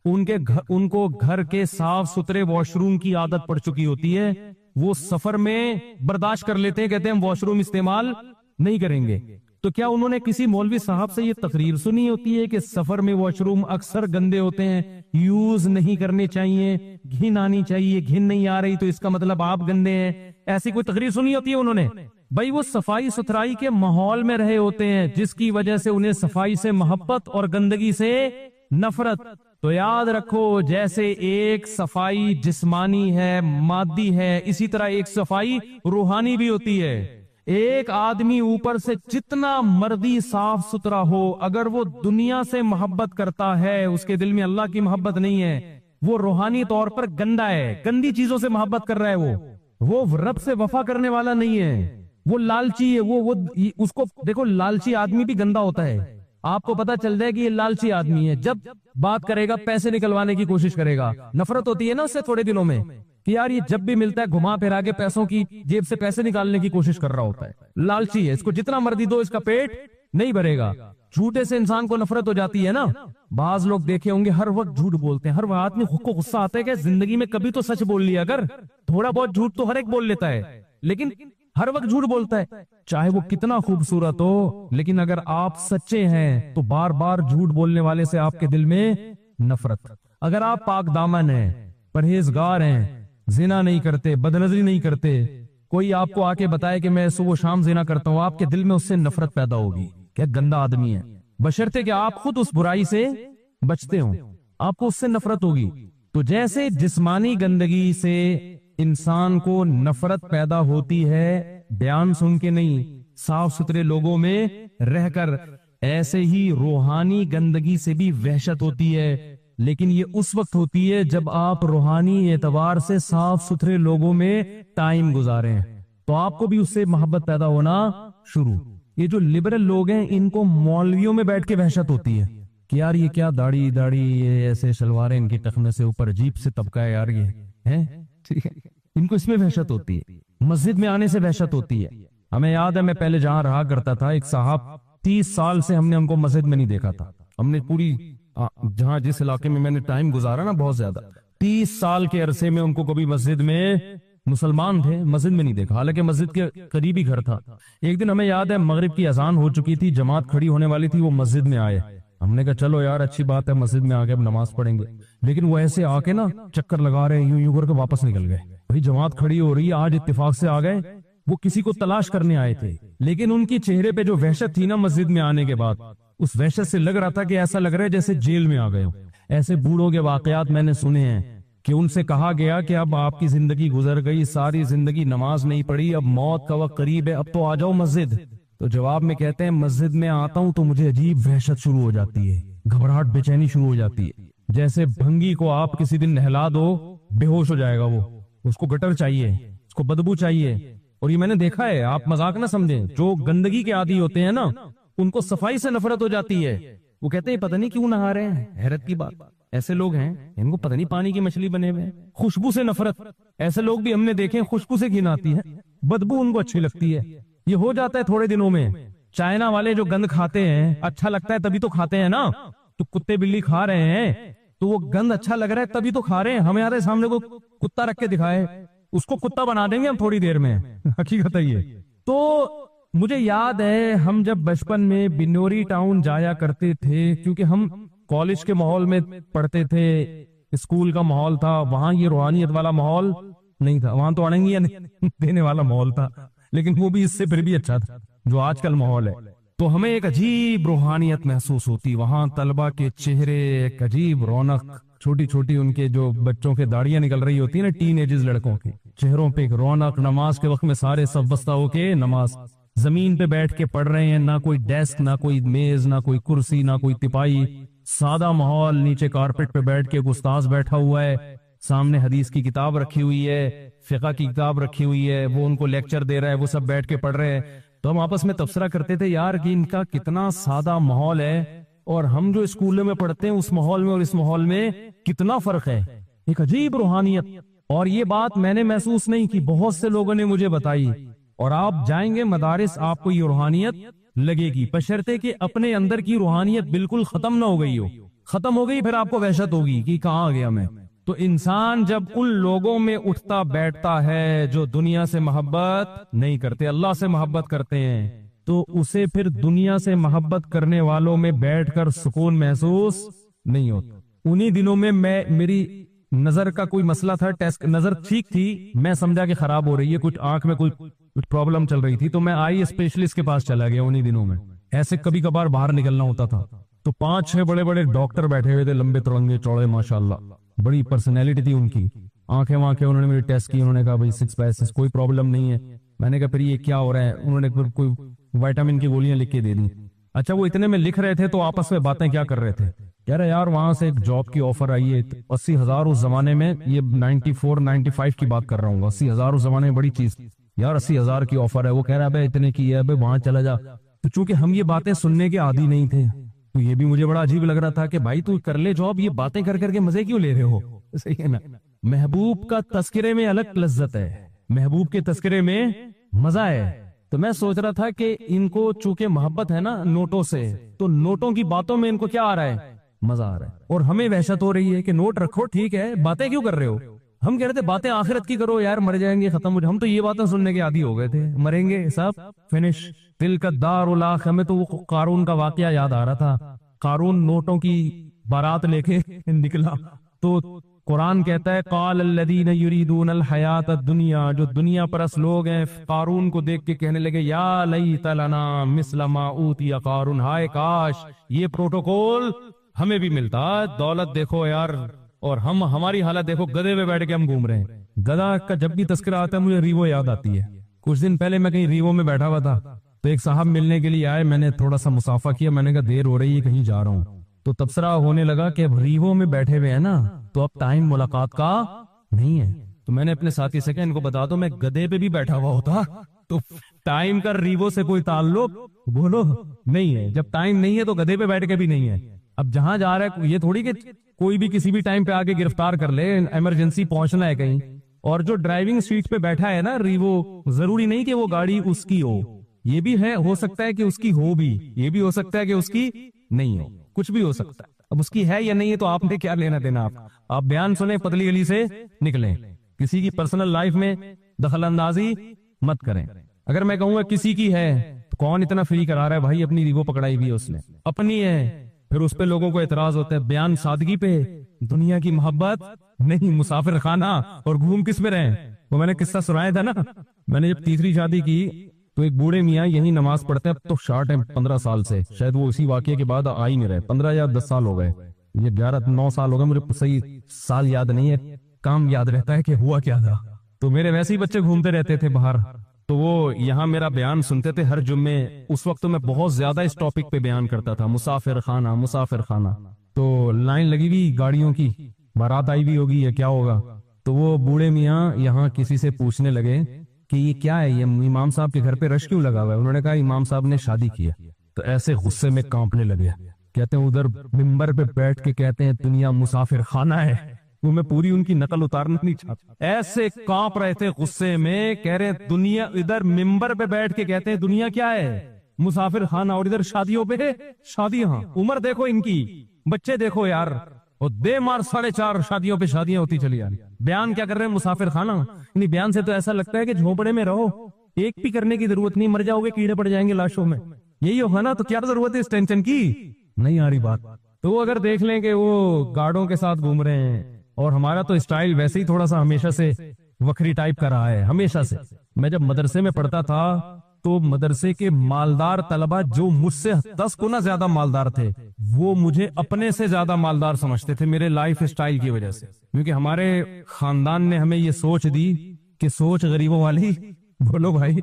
ان کو گھر کے صاف ستھرے واش روم کی عادت پڑ چکی ہوتی ہے. وہ سفر میں برداشت کر لیتے ہیں، کہتے ہیں ہم واش روم استعمال نہیں کریں گے۔ تو کیا انہوں نے کسی مولوی صاحب سے یہ تقریر سنی ہوتی ہے کہ سفر میں واش روم اکثر گندے ہوتے ہیں، یوز نہیں کرنے چاہیے، گھن آنی چاہیے، گھن نہیں آ رہی تو اس کا مطلب آپ گندے ہیں، ایسی کوئی تقریر سنی ہوتی ہے انہوں نے؟ بھائی وہ صفائی ستھرائی کے ماحول میں رہے ہوتے ہیں جس کی وجہ سے انہیں صفائی سے محبت اور گندگی سے نفرت۔ تو یاد رکھو، جیسے ایک صفائی جسمانی ہے، مادی ہے، اسی طرح ایک صفائی روحانی بھی ہوتی ہے۔ ایک آدمی اوپر سے جتنا مرضی صاف ستھرا ہو، اگر وہ دنیا سے محبت کرتا ہے، اس کے دل میں اللہ کی محبت نہیں ہے، وہ روحانی طور پر گندا ہے، گندی چیزوں سے محبت کر رہا ہے، وہ رب سے وفا کرنے والا نہیں ہے، وہ لالچی ہے، وہ اس کو دیکھو، لالچی آدمی بھی گندا ہوتا ہے۔ آپ کو پتا چل جائے کہ یہ لالچی آدمی ہے جب بات کرے گا، پیسے نکلوانے کی کوشش کرے گا، نفرت ہوتی ہے نا اس سے تھوڑے دنوں میں کہ یار یہ جب بھی ملتا ہے گھما پھرا کے پیسوں کی جیب سے پیسے نکالنے کی کوشش کر رہا ہوتا ہے، لالچی ہے، اس کو جتنا مرضی دو اس کا پیٹ نہیں بھرے گا۔ جھوٹے سے انسان کو نفرت ہو جاتی ہے نا۔ بعض لوگ دیکھے ہوں گے ہر وقت جھوٹ بولتے ہیں، ہر وقت آدمی خود کو غصہ آتا ہے کہ زندگی میں کبھی تو سچ بول لیا، اگر تھوڑا بہت جھوٹ تو ہر ایک بول لیتا ہے، لیکن ہر وقت جھوٹ بولتا ہے، چاہے وہ کتنا خوبصورت ہو، لیکن اگر آپ سچے ہیں تو بار بار جھوٹ بولنے والے سے آپ کے دل میں نفرت۔ اگر آپ پاک دامن ہیں، پرہیزگار ہیں، زنا نہیں کرتے، بدنظری نہیں کرتے، کوئی آپ کو آ کے بتائے کہ میں صبح و شام زنا کرتا ہوں، آپ کے دل میں اس سے نفرت پیدا ہوگی، کیا گندا آدمی ہے، بشرطے کہ آپ خود اس برائی سے بچتے ہوں، آپ کو اس سے نفرت ہوگی۔ تو جیسے جسمانی گندگی سے انسان کو نفرت پیدا ہوتی ہے بیان سن کے نہیں، صاف ستھرے لوگوں میں رہ کر، ایسے ہی روحانی گندگی سے بھی وحشت ہوتی ہے، لیکن یہ اس وقت ہوتی ہے جب آپ روحانی اعتبار سے صاف ستھرے لوگوں میں ٹائم گزاریں، تو آپ کو بھی اس سے محبت پیدا ہونا شروع۔ یہ جو لبرل لوگ ہیں ان کو مولویوں میں بیٹھ کے وحشت ہوتی ہے کہ یار یہ کیا داڑھی یہ ایسے شلواریں ان کی ٹخنے سے اوپر، عجیب سے طبقہ ہے یار یہ ہے، ٹھیک ہے، ان کو اس میں وحشت ہوتی ہے، مسجد میں آنے سے وحشت ہوتی ہے۔ ہمیں یاد ہے میں پہلے جہاں رہا کرتا تھا، ایک صاحب 30 سال سے ہم نے ان کو مسجد میں نہیں دیکھا تھا، ہم نے پوری جہاں جس علاقے میں میں نے ٹائم گزارا نا بہت زیادہ، 30 سال کے عرصے میں ان کو کبھی مسجد میں، مسلمان تھے، مسجد میں نہیں دیکھا، حالانکہ مسجد کے قریبی گھر تھا۔ ایک دن ہمیں یاد ہے مغرب کی اذان ہو چکی تھی، جماعت کھڑی ہونے والی تھی، وہ مسجد میں آئے، ہم نے کہا چلو یار اچھی بات ہے مسجد میں آگے اب نماز پڑھیں گے، لیکن وہ ایسے آ کے نا چکر لگا رہے یوں کر کے واپس نکل گئے۔ بھائی جماعت کھڑی ہو رہی ہے، آج اتفاق سے آ گئے، وہ کسی کو تلاش کرنے آئے تھے، لیکن ان کی چہرے پہ جو وحشت تھی نا مسجد میں آنے کے بعد، اس وحشت سے لگ رہا تھا کہ ایسا لگ رہا ہے جیسے جیل میں آ گئے ہوں۔ ایسے بوڑھوں کے واقعات میں نے سنے ہیں کہ ان سے کہا گیا کہ اب آپ کی زندگی گزر گئی، ساری زندگی نماز نہیں پڑھی، اب موت کا وقت قریب ہے، اب تو آ جاؤ مسجد۔ تو جواب میں کہتے ہیں مسجد میں آتا ہوں تو مجھے عجیب وحشت شروع ہو جاتی ہے، گھبراہٹ بے چینی شروع ہو جاتی ہے، جیسے بھنگی کو آپ کسی دن نہلا دو بے ہوش ہو جائے گا، وہ اس کو گٹر چاہیے، اس کو بدبو چاہیے۔ اور یہ میں نے دیکھا ہے، آپ مذاق نہ سمجھیں، جو گندگی کے عادی ہوتے ہیں نا ان کو صفائی سے نفرت ہو جاتی ہے، وہ کہتے ہیں پتہ نہیں کیوں نہا رہے ہیں، حیرت کی بات، ایسے لوگ ہیں ان کو پتہ نہیں پانی کی مچھلی بنے ہوئے ہیں، خوشبو سے نفرت، ایسے لوگ بھی ہم نے دیکھے، خوشبو سے گھن آتی ہے، بدبو ان کو اچھی لگتی ہے، یہ ہو جاتا ہے تھوڑے دنوں میں۔ چائنا والے جو گند کھاتے ہیں اچھا لگتا ہے تبھی تو کھاتے ہیں نا، تو کتے بلی کھا رہے ہیں تو وہ گند اچھا لگ رہا ہے تبھی تو کھا رہے ہیں، ہمارے سامنے کو کتا رکھ کے دکھائے اس کو کتا بنا دیں گے ہم تھوڑی دیر میں، حقیقت ہے یہ۔ تو مجھے یاد ہے ہم جب بچپن میں بنوری ٹاؤن جایا کرتے تھے، کیونکہ ہم کالج کے ماحول میں پڑھتے تھے، اسکول کا ماحول تھا، وہاں یہ روحانیت والا ماحول نہیں تھا، وہاں تو اڑنگیاں دینے والا ماحول تھا، لیکن وہ بھی اس سے پھر بھی اچھا تھا جو آج کل ماحول ہے۔ تو ہمیں ایک عجیب روحانیت محسوس ہوتی، وہاں طلبہ کے چہرے ایک عجیب رونق، چھوٹی چھوٹی ان کے جو بچوں کے داڑیاں نکل رہی ہوتی ہیں نا، ٹین ایجز لڑکوں کے چہروں پہ ایک رونق، نماز کے وقت میں سارے سب وسطہ ہو کے نماز، زمین پہ بیٹھ کے پڑھ رہے ہیں، نہ کوئی ڈیسک، نہ کوئی میز، نہ کوئی کرسی، نہ کوئی تپائی، سادہ ماحول، نیچے کارپٹ پہ بیٹھ کے ایک استاذ بیٹھا ہوا ہے، سامنے حدیث کی کتاب رکھی ہوئی ہے، فقہ کی کتاب رکھی ہوئی ہے، وہ ان کو لیکچر دے رہا ہے، وہ سب بیٹھ کے پڑھ رہے ہیں۔ تو ہم آپس میں تبصرہ کرتے تھے یار کہ ان کا کتنا سادہ ماحول ہے، اور ہم جو اسکولوں میں پڑھتے ہیں اس ماحول میں اور اس ماحول میں کتنا فرق ہے، ایک عجیب روحانیت۔ اور یہ بات میں نے محسوس نہیں کی، بہت سے لوگوں نے مجھے بتائی، اور آپ جائیں گے مدارس آپ کو یہ روحانیت لگے گی، بشرطے کہ اپنے اندر کی روحانیت بالکل ختم نہ ہو گئی ہو، ختم ہو گئی پھر آپ کو وحشت ہوگی کہ کہاں آ گیا میں۔ تو انسان جب ان لوگوں میں اٹھتا بیٹھتا ہے جو دنیا سے محبت نہیں کرتے، اللہ سے محبت کرتے ہیں، تو اسے پھر دنیا سے محبت کرنے والوں میں بیٹھ کر سکون محسوس نہیں ہوتا. انہی دنوں میں میری نظر کا کوئی مسئلہ تھا, ٹیسٹ نظر ٹھیک تھی, میں سمجھا کہ خراب ہو رہی ہے, کچھ آنکھ میں کچھ پرابلم چل رہی تھی, تو میں آئی اسپیشلسٹ کے پاس چلا گیا. انہی دنوں میں ایسے کبھی کبھار باہر نکلنا ہوتا تھا, تو 5-6 بڑے بڑے ڈاکٹر بیٹھے ہوئے تھے, لمبے ترنگے چوڑے, ماشاءاللہ بڑی پرسنالٹی تھی ان کی. آنکھیں انہوں نے میری ٹیسٹ کی, انہوں نے کہا بھائی 6 پیسز کوئی پرابلم نہیں ہے. میں نے کہا پھر یہ کیا ہو رہا ہے؟ انہوں نے پھر کوئی وائٹامن کی گولیاں لکھ کے دے دی. اچھا وہ اتنے میں لکھ رہے تھے تو آپس میں باتیں کیا کر رہے تھے, کہہ رہے یار وہاں سے ایک جاب کی آفر آئی ہے 80,000 اس زمانے میں, یہ 94-95 کی بات کر رہا ہوں, 80,000 اس زمانے میں بڑی چیز یار, 80,000 کی آفر ہے. وہ کہہ رہا ہے اتنے کی ہے, وہاں چلا جا. تو چونکہ ہم یہ باتیں سننے کے عادی نہیں تھے, تو یہ بھی مجھے بڑا عجیب لگ رہا تھا کہ بھائی تو کر لے جاب, یہ باتیں کر کر کے مزے کیوں لے رہے ہو؟ صحیح ہے نا. محبوب کا تذکرے میں الگ لذت ہے, محبوب کے تذکرے میں مزہ ہے. تو میں سوچ رہا تھا کہ ان کو چونکہ محبت ہے نا نوٹوں سے, تو نوٹوں کی باتوں میں ان کو کیا آ رہا ہے؟ مزہ آ رہا ہے. اور ہمیں وحشت ہو رہی ہے کہ نوٹ رکھو ٹھیک ہے, باتیں کیوں کر رہے ہو؟ ہم کہہ رہے تھے باتیں آخرت کی کرو یار, مر جائیں گے ختم ہو جائے. ہم تو یہ باتیں سننے کے عادی ہو گئے تھے, مریں گے سب فنش. تلک الدار الاخرہ. ہمیں تو وہ قارون کا واقعہ یاد آ رہا تھا. قارون نوٹوں کی بارات لے کے نکلا, تو قرآن کہتا ہے قال الذین یریدون الحیات الدنیا, جو دنیا پرست لوگ ہیں قارون کو دیکھ کے کہنے لگے یا لیت لنا مثل ما اوتی قارون, ہائے کاش یہ پروٹوکول ہمیں بھی ملتا. دولت دیکھو یار, اور ہماری حالت دیکھو, گدھے پہ بیٹھ کے ہم گھوم رہے ہیں. گدھا کا جب بھی تذکرہ آتا ہے مجھے ریوو یاد آتی ہے. کچھ دن پہلے میں کہیں ریوو میں بیٹھا ہوا تھا, تو ایک صاحب ملنے کے لیے آئے, میں نے تھوڑا سا مصافحہ کیا, میں نے کہا دیر ہو رہی ہے کہیں جا رہا ہوں. تو تبصرہ ہونے لگا کہ اب ریوو میں بیٹھے ہوئے ہیں نا, تو اب ٹائم ملاقات کا نہیں ہے. تو میں نے اپنے ساتھی سے کہا ان کو بتا دو میں گدھے پہ بھی بیٹھا ہوا ہوتا تو ٹائم کا ریوو سے کوئی تعلق بولو نہیں ہے. جب ٹائم نہیں ہے تو گدھے پہ بیٹھ کے بھی نہیں ہے. اب جہاں جا رہا ہے یہ تھوڑی کہ کوئی بھی کسی بھی ٹائم پہ آگے گرفتار کر لے, ایمرجنسی پہنچنا ہے کہیں. اور جو ڈرائیونگ سیٹ پہ بیٹھا ہے نا ریوو, ضروری نہیں کہ وہ گاڑی اس کی ہو, یہ بھی ہے, ہو سکتا ہے کہ اس کی ہو بھی, یہ بھی ہو سکتا ہے کہ اس کی نہیں ہو, کچھ بھی ہو سکتا ہے. اب اس کی ہے یا نہیں ہے تو آپ نے کیا لینا دینا. آپ بیان سنیں, پتلی گلی سے نکلیں, کسی کی پرسنل لائف میں دخل اندازی مت کریں. اگر میں کہوں گا کسی کی ہے تو کون اتنا فری کرا رہا ہے بھائی, اپنی ریوو پکڑائی بھی ہے اس نے, اپنی ہے, پھر اس پہ لوگوں کو اعتراض ہوتا ہے. بیان سادگی پہ, دنیا کی محبت نہیں, مسافر خانہ, اور گھوم کس میں رہے. وہ میں نے قصہ سنایا تھا نا, میں نے جب تیسری شادی کی تو ایک بوڑھے میاں یہی نماز پڑھتے ہیں, اب تو شارٹ ہے 15 سال سے, شاید وہ اسی واقعے کے بعد آ ہی نہیں رہے, 15 یا 10 سال ہو گئے, یہ 11-9 سال ہو گئے, مجھے صحیح سال یاد نہیں ہے, کام یاد رہتا ہے کہ ہوا کیا تھا. تو میرے ویسے ہی بچے گھومتے رہتے تھے باہر, تو وہ یہاں میرا بیان سنتے تھے ہر جمعے. اس وقت میں بہت زیادہ اس ٹاپک پہ بیان کرتا تھا, مسافر خانہ مسافر خانہ. تو لائن لگی ہوئی گاڑیوں کی, بارات آئی بھی ہوگی یا کیا ہوگا. تو وہ بوڑھے میاں یہاں کسی سے پوچھنے لگے کہ یہ کیا ہے, یہ امام صاحب کے گھر پہ رش کیوں لگا ہوا ہے. انہوں نے کہا امام صاحب نے شادی کی ہے. تو ایسے غصے میں کانپنے لگے, کہتے ہیں ادھر ممبر پہ بیٹھ کے کہتے ہیں دنیا مسافر خانہ ہے. وہ میں پوری ان کی نقل اتارنا نہیں چاہتا, ایسے کانپ رہے تھے غصے میں, کہہ رہے دنیا, ادھر ممبر پہ بیٹھ کے کہتے ہیں دنیا کیا ہے, مسافر خانہ, اور ادھر شادیوں پہ شادیاں. عمر دیکھو ان کی, بچے دیکھو یار, اور دے مار 4.5 شادیوں پہ شادیاں ہوتی چلی آ رہی. بیان کیا کر رہے ہیں, مسافر خانہ. یعنی بیان سے تو ایسا لگتا ہے کہ جھونپڑے میں رہو, ایک بھی کرنے کی ضرورت نہیں, مر جاؤ گے کیڑے پڑ جائیں گے لاشوں میں, یہی ہوگا نا. تو کیا ضرورت ہے اس ٹینشن کی, نہیں آ رہی بات. تو وہ اگر دیکھ لیں کہ وہ گارڈوں کے ساتھ گھوم رہے ہیں, اور ہمارا تو اسٹائل ویسے ہی تھوڑا سا ہمیشہ سے وکری ٹائپ کا رہا ہے, ہمیشہ سے. میں جب مدرسے میں پڑھتا تھا تو مدرسے کے مالدار طلبہ جو مجھ سے 10 گنا زیادہ مالدار تھے, وہ مجھے اپنے سے زیادہ مالدار سمجھتے تھے میرے لائف اسٹائل کی وجہ سے. کیونکہ ہمارے خاندان نے ہمیں یہ سوچ دی کہ سوچ غریبوں والی, بولو بھائی,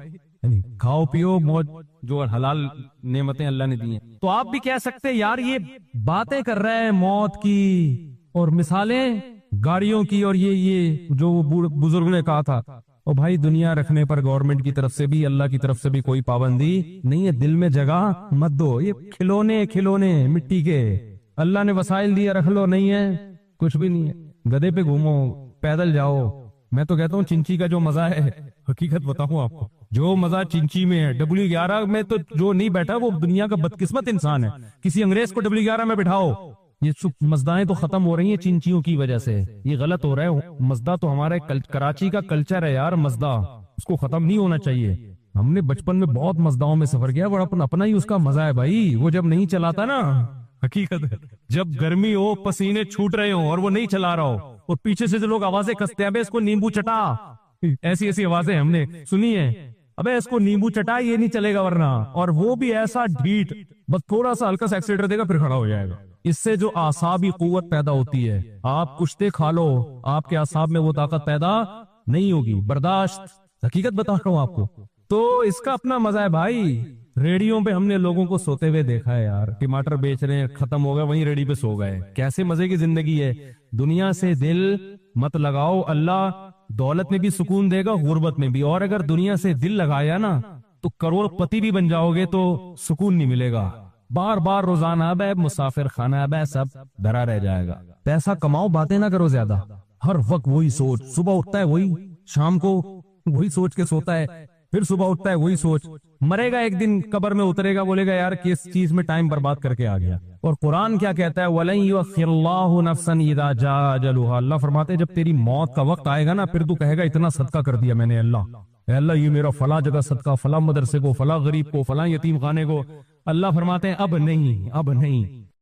کھاؤ پیو موج, جو حلال نعمتیں اللہ نے دی ہیں. تو آپ بھی کہہ سکتے یار یہ باتیں کر رہے ہیں موت کی, اور مثالیں گاڑیوں کی, اور یہ جو بزرگ نے کہا تھا. اور بھائی دنیا رکھنے پر گورنمنٹ کی طرف سے بھی, اللہ کی طرف سے بھی کوئی پابندی نہیں ہے. دل میں جگہ مت دو, یہ کھلونے مٹی کے, اللہ نے وسائل دیا رکھ لو, نہیں ہے کچھ بھی نہیں ہے. گدھے پہ گھومو, پیدل جاؤ. میں تو کہتا ہوں چنچی کا جو مزہ ہے, حقیقت بتاؤں آپ کو, جو مزہ چنچی میں ہے, W11 میں تو جو نہیں بیٹھا وہ دنیا کا بدقسمت انسان ہے. کسی انگریز کو W11 میں بٹھاؤ, یہ مزدائیں تو ختم ہو رہی ہیں چنچیوں کی وجہ سے, یہ غلط ہو رہا ہے. مزدہ تو ہمارے کراچی کا کلچر ہے یار, مزدہ اس کو ختم نہیں ہونا چاہیے. ہم نے بچپن میں بہت مزداؤں میں سفر کیا، اور اپنا ہی اس کا مزہ ہے بھائی، وہ جب نہیں چلاتا نا، حقیقت ہے جب گرمی ہو، پسینے چھوٹ رہے ہوں اور وہ نہیں چلا رہا ہو، اور پیچھے سے جو لوگ آوازیں کستے ہیں، ابے اس کو نیمبو چٹا، ایسی ایسی آوازیں ہم نے سنی ہیں، ابے اس کو نیمبو چٹا، یہ نہیں چلے گا ورنہ، اور وہ بھی ایسا ڈھیٹ، بس تھوڑا سا ہلکا سا ایکسیلیٹر دے گا پھر کھڑا ہو جائے گا۔ اس سے جو اعصابی قوت پیدا ہوتی ہے، آپ کشتے کھا لو، آپ کے اعصاب میں وہ طاقت پیدا نہیں ہوگی، برداشت، حقیقت بتا رہا ہوں آپ کو۔ تو اس کا اپنا مزہ ہے بھائی۔ ریڑیوں پہ ہم نے لوگوں کو سوتے ہوئے دیکھا ہے یار، ٹماٹر بیچ رہے ہیں، ختم ہو گیا، وہیں ریڑی پہ سو گئے، کیسے مزے کی زندگی ہے۔ دنیا سے دل مت لگاؤ، اللہ دولت میں بھی سکون دے گا، غربت میں بھی، اور اگر دنیا سے دل لگایا نا تو کروڑ پتی بھی بن جاؤ گے تو سکون نہیں ملے گا، بار بار روزانہ اب مسافر خانہ اب سب دھرا رہ جائے گا۔ پیسہ کماؤ، باتیں نہ کرو زیادہ، ہر وقت وہی سوچ، صبح اٹھتا ہے وہی، شام کو وہی سوچ کے سوتا ہے، پھر صبح اٹھتا ہے وہی سوچ، مرے گا ایک دن قبر میں اترے گا، بولے گا یار کس چیز میں ٹائم برباد کر کے آ گیا۔ اور قرآن کیا کہتا ہے، وَلَن يُؤَخِّرَ اللَّهُ نَفْسًا إِذَا جَاءَ أَجَلُهَا، اللہ فرماتے ہیں جب تیری موت کا وقت آئے گا نا، پھر تو کہے گا اتنا صدقہ کر دیا میں نے اللہ، اے اللہ یہ میرا فلاں جگہ صدقہ، فلاں مدرسے کو، فلاں غریب کو، فلاں یتیم خانے کو، اللہ فرماتے ہیں اب نہیں، اب نہیں،